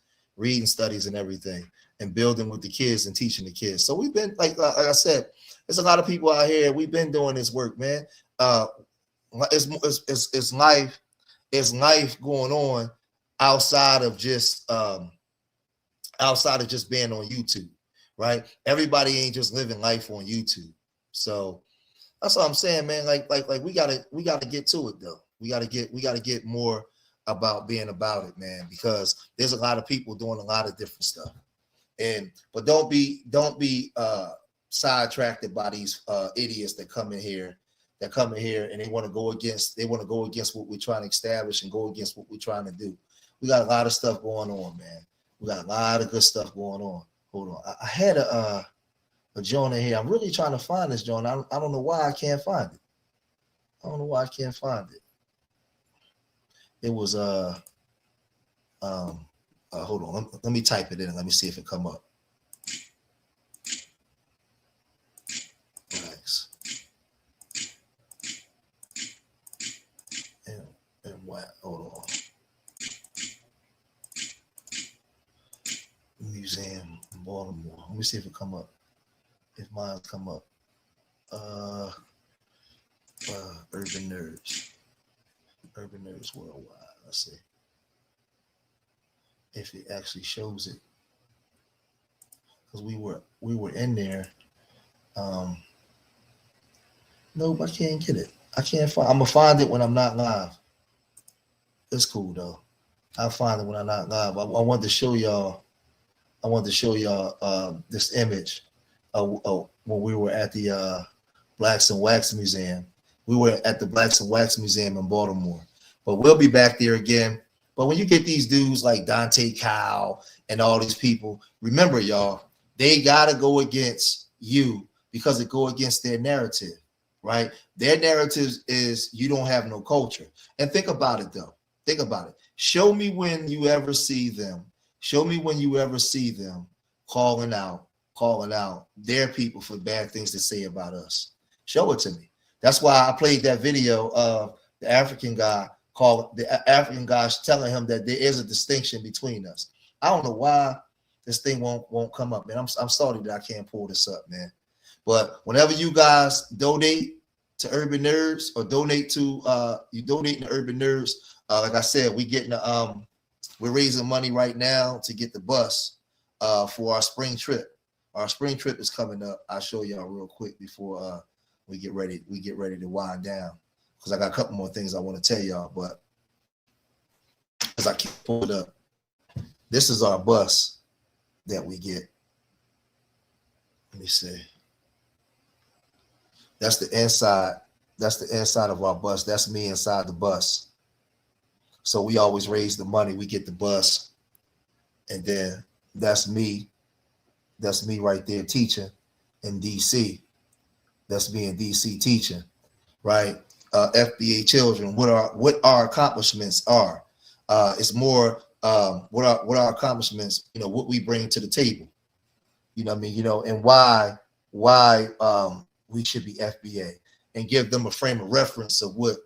and everything, and building with the kids and teaching the kids. So we've been like I said, there's a lot of people out here. We've been doing this work, man. It's life going on outside of just being on YouTube, right? Everybody ain't just living life on YouTube. So that's what I'm saying, man. Like we gotta get to it though. We gotta get more about being about it, man, because there's a lot of people doing a lot of different stuff. But don't be sidetracked by these idiots that come in here and they want to go against what we're trying to establish and go against what we're trying to do. We got a lot of stuff going on, man. We got a lot of good stuff going on. Hold on. I had a joint in here. I'm really trying to find this joint. I don't know why I can't find it. It was hold on. Let me type it in and let me see if it come up. Nice. And what? Hold on. Museum in Baltimore. Let me see if it come up. If mine come up. Urban Nerds. Urban Nerds Worldwide. Let's see if it actually shows it. Because we were in there. Nope, I can't get it. I can't find. I'm gonna find it when I'm not live. It's cool though. I'll find it when I'm not live. I wanted to show y'all. This image when we were at the Blacks and Wax Museum. We were at the Blacks and Wax Museum in Baltimore, but we'll be back there again. But when you get these dudes like Deante and all these people, remember, y'all, they got to go against you because it go against their narrative, right? Their narrative is you don't have no culture. And think about it, though. Think about it. Show me when you ever see them calling out their people for bad things to say about us. Show it to me. That's why I played that video of the African guy telling him that there is a distinction between us. I don't know why this thing won't come up, man. I'm sorry that I can't pull this up, man. But whenever you guys donate to Urban Nerds or donate to Urban Nerds, like I said, we're raising money right now to get the bus for our spring trip. Our spring trip is coming up. I'll show y'all real quick before we get ready to wind down, because I got a couple more things I want to tell y'all, but as I keep pulling up, this is our bus that we get. Let me see. That's the inside. That's the inside of our bus. That's me inside the bus. So we always raise the money. We get the bus, and then that's me. That's me right there teaching in DC. That's me in DC teaching, right? FBA children. What our accomplishments are. It's more what our accomplishments. What we bring to the table. You know what I mean? And why we should be FBA, and give them a frame of reference of what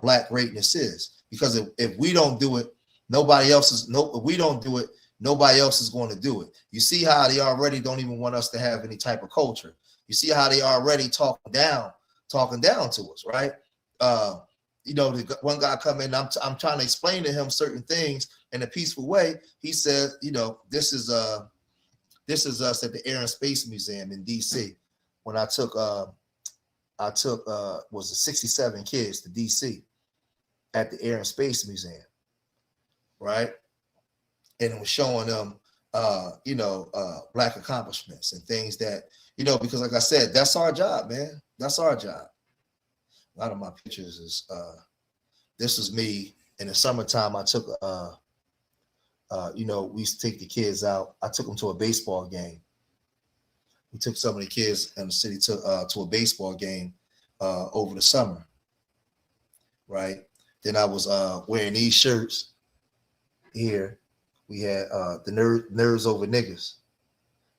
Black greatness is. Because if we don't do it, nobody else is. If we don't do it, nobody else is going to do it. You see how they already don't even want us to have any type of culture. You see how they already talking down to us, right? The one guy come in, I'm trying to explain to him certain things in a peaceful way. He said, this is us at the Air and Space Museum in DC. When I took was it 67 kids to DC at the Air and Space Museum, right? And it was showing them, Black accomplishments and things that, because like I said, that's our job, man. That's our job. A lot of my pictures is, this was me in the summertime. I took, we used to take the kids out. I took them to a baseball game. We took some of the kids in the city to a baseball game over the summer, right? Then I was wearing these shirts here. We had the nerds over niggas,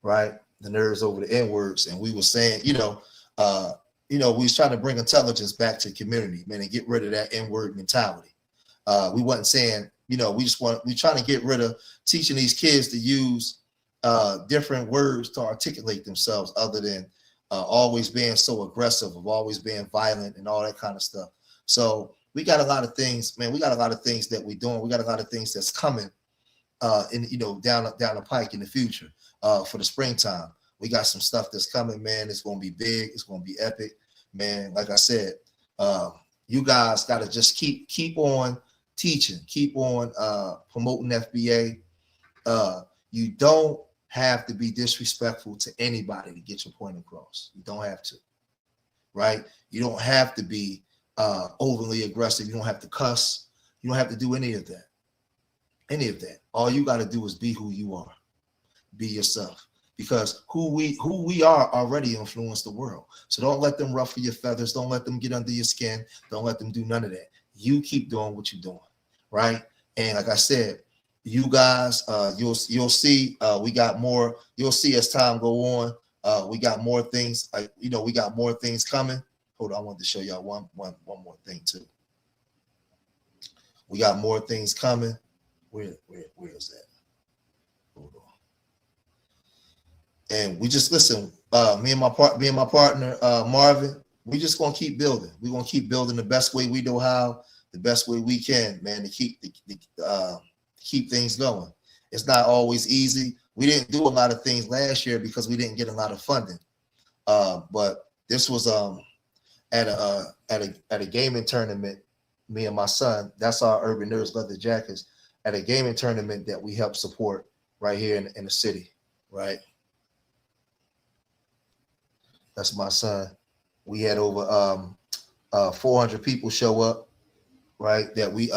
right? The nerds over the N-words. And we were saying, we was trying to bring intelligence back to the community, man, and get rid of that N-word mentality. We wasn't saying, we trying to get rid of teaching these kids to use different words to articulate themselves other than always being so aggressive, of always being violent and all that kind of stuff. So we got a lot of things, man. We got a lot of things that we're doing. We got a lot of things that's coming down the pike in the future for the springtime. We got some stuff that's coming, man. It's gonna be big. It's gonna be epic, man. Like I said, you guys got to just keep on teaching, keep on promoting FBA. You don't have to be disrespectful to anybody to get your point across. You don't have to, right? You don't have to be overly aggressive. You don't have to cuss. You don't have to do any of that. Any of that. All you got to do is be who you are. Be yourself. Because who we are already influence the world. So don't let them ruffle your feathers. Don't let them get under your skin. Don't let them do none of that. You keep doing what you're doing, right? And like I said, you guys, you'll see we got more. You'll see as time go on. We got more things. We got more things coming. Hold on, I wanted to show y'all one more thing too. We got more things coming. Where is that? Hold on. And we just listen. Me and my partner Marvin. We just gonna keep building. We're gonna keep building the best way we know how, the best way we can, man, to keep things going. It's not always easy. We didn't do a lot of things last year because we didn't get a lot of funding. But this was at a gaming tournament. Me and my son. That's our Urban Nerds leather jackets at a gaming tournament that we help support right here in the city. Right. That's my son. We had over 400 people show up, right? That we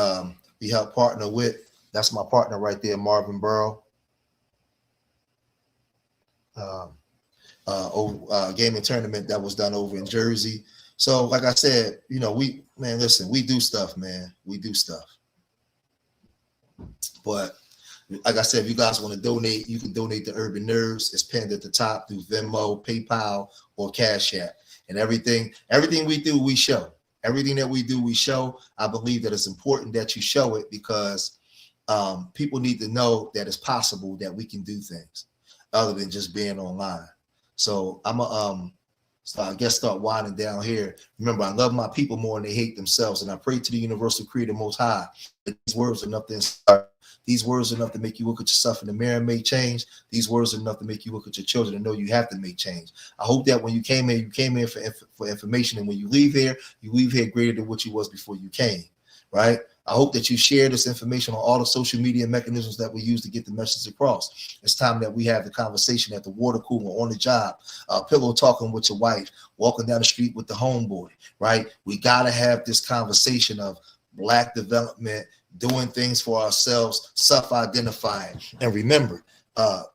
helped partner with. That's my partner right there, Marvin Burrow. Gaming tournament that was done over in Jersey. So, like I said, listen, we do stuff, man. We do stuff. But like I said, if you guys want to donate, you can donate to Urban Nerds. It's pinned at the top through Venmo, PayPal, or Cash App. And everything we do, we show. Everything that we do, we show. I believe that it's important that you show it because people need to know that it's possible that we can do things other than just being online. So I guess start winding down here. Remember, I love my people more than they hate themselves. And I pray to the universal creator most high that these words are enough to inspire. These words are enough to make you look at yourself in the mirror and make change. These words are enough to make you look at your children and know you have to make change. I hope that when you came in for information, and when you leave here greater than what you was before you came, right? I hope that you share this information on all the social media mechanisms that we use to get the message across. It's time that we have the conversation at the water cooler, on the job, pillow talking with your wife, walking down the street with the homeboy, right? We got to have this conversation of Black development, doing things for ourselves, self-identifying. And remember,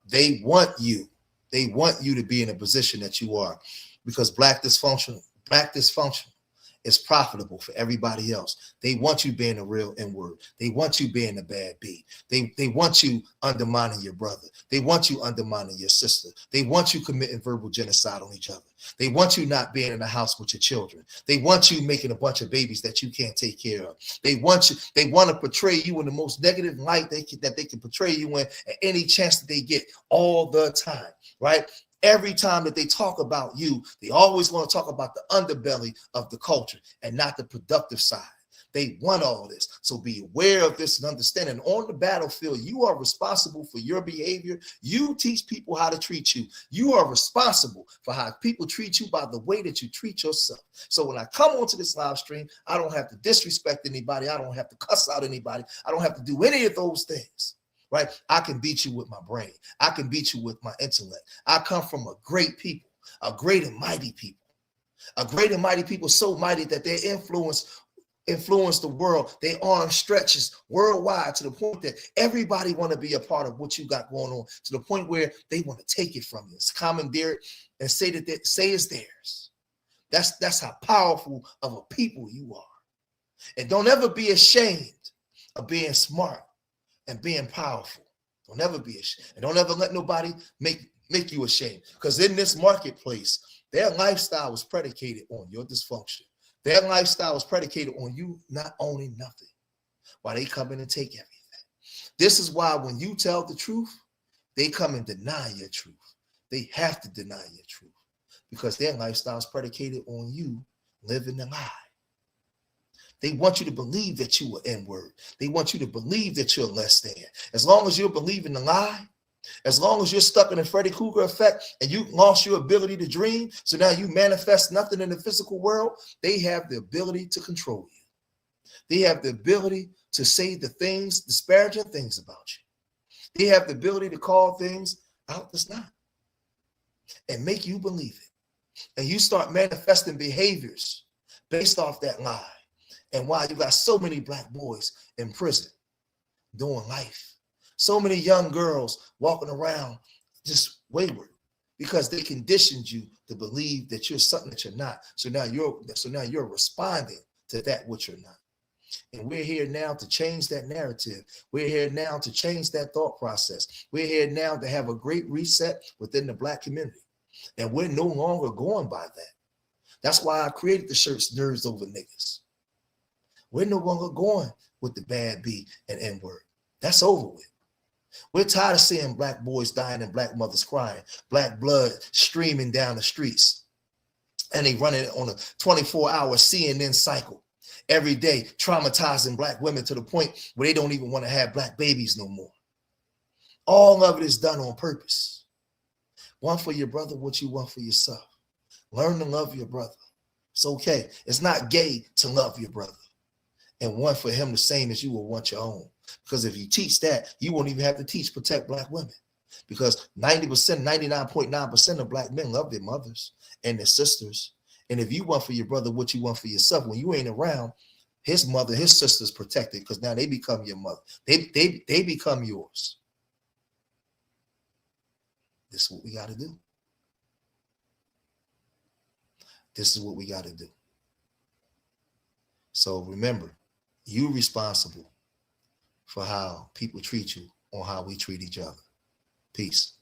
they want you to be in a position that you are, because Black dysfunction is profitable for everybody else. They want you being a real N-word. They want you being a bad B. They want you undermining your brother. They want you undermining your sister. They want you committing verbal genocide on each other. They want you not being in the house with your children. They want you making a bunch of babies that you can't take care of. They want to portray you in the most negative light that they can portray you in at any chance that they get, all the time, right? Every time that they talk about you, they always want to talk about the underbelly of the culture and not the productive side. They want all this. So be aware of this and understand. And on the battlefield, you are responsible for your behavior. You teach people how to treat you. You are responsible for how people treat you by the way that you treat yourself. So when I come onto this live stream, I don't have to disrespect anybody. I don't have to cuss out anybody. I don't have to do any of those things. Right? I can beat you with my brain. I can beat you with my intellect. I come from a great people, a great and mighty people, so mighty that their influence the world. Their arm stretches worldwide to the point that everybody want to be a part of what you got going on, to the point where they want to take it from you, commandeer it, and say it's theirs. That's how powerful of a people you are. And don't ever be ashamed of being smart and being powerful. Don't ever be ashamed. And don't ever let nobody make you ashamed. Because in this marketplace, their lifestyle was predicated on your dysfunction. Their lifestyle was predicated on you not owning nothing while they come in and take everything. This is why when you tell the truth, they come and deny your truth. They have to deny your truth because their lifestyle is predicated on you living the lie. They want you to believe that you are N-word. They want you to believe that you're less than. As long as you're believing the lie, as long as you're stuck in the Freddy Krueger effect and you lost your ability to dream, so now you manifest nothing in the physical world, they have the ability to control you. They have the ability to say the things, disparaging things about you. They have the ability to call things out that's not and make you believe it. And you start manifesting behaviors based off that lie. And why you got so many black boys in prison doing life. So many young girls walking around just wayward because they conditioned you to believe that you're something that you're not. So now you're responding to that which you're not. And we're here now to change that narrative. We're here now to change that thought process. We're here now to have a great reset within the black community. And we're no longer going by that. That's why I created the shirts Nerds Over Niggas. We're no longer going with the bad B and N-word. That's over with. We're tired of seeing black boys dying and black mothers crying, black blood streaming down the streets. And they run it on a 24-hour CNN cycle every day, traumatizing black women to the point where they don't even want to have black babies no more. All of it is done on purpose. One for your brother, what you want for yourself. Learn to love your brother. It's okay. It's not gay to love your brother. And one for him the same as you will want your own. Because if you teach that, you won't even have to teach protect black women. Because 90%, 99.9% of black men love their mothers and their sisters. And if you want for your brother what you want for yourself, when you ain't around, his mother, his sister's protected because now they become your mother. They become yours. This is what we got to do. This is what we got to do. So remember, you're responsible for how people treat you or how we treat each other. Peace.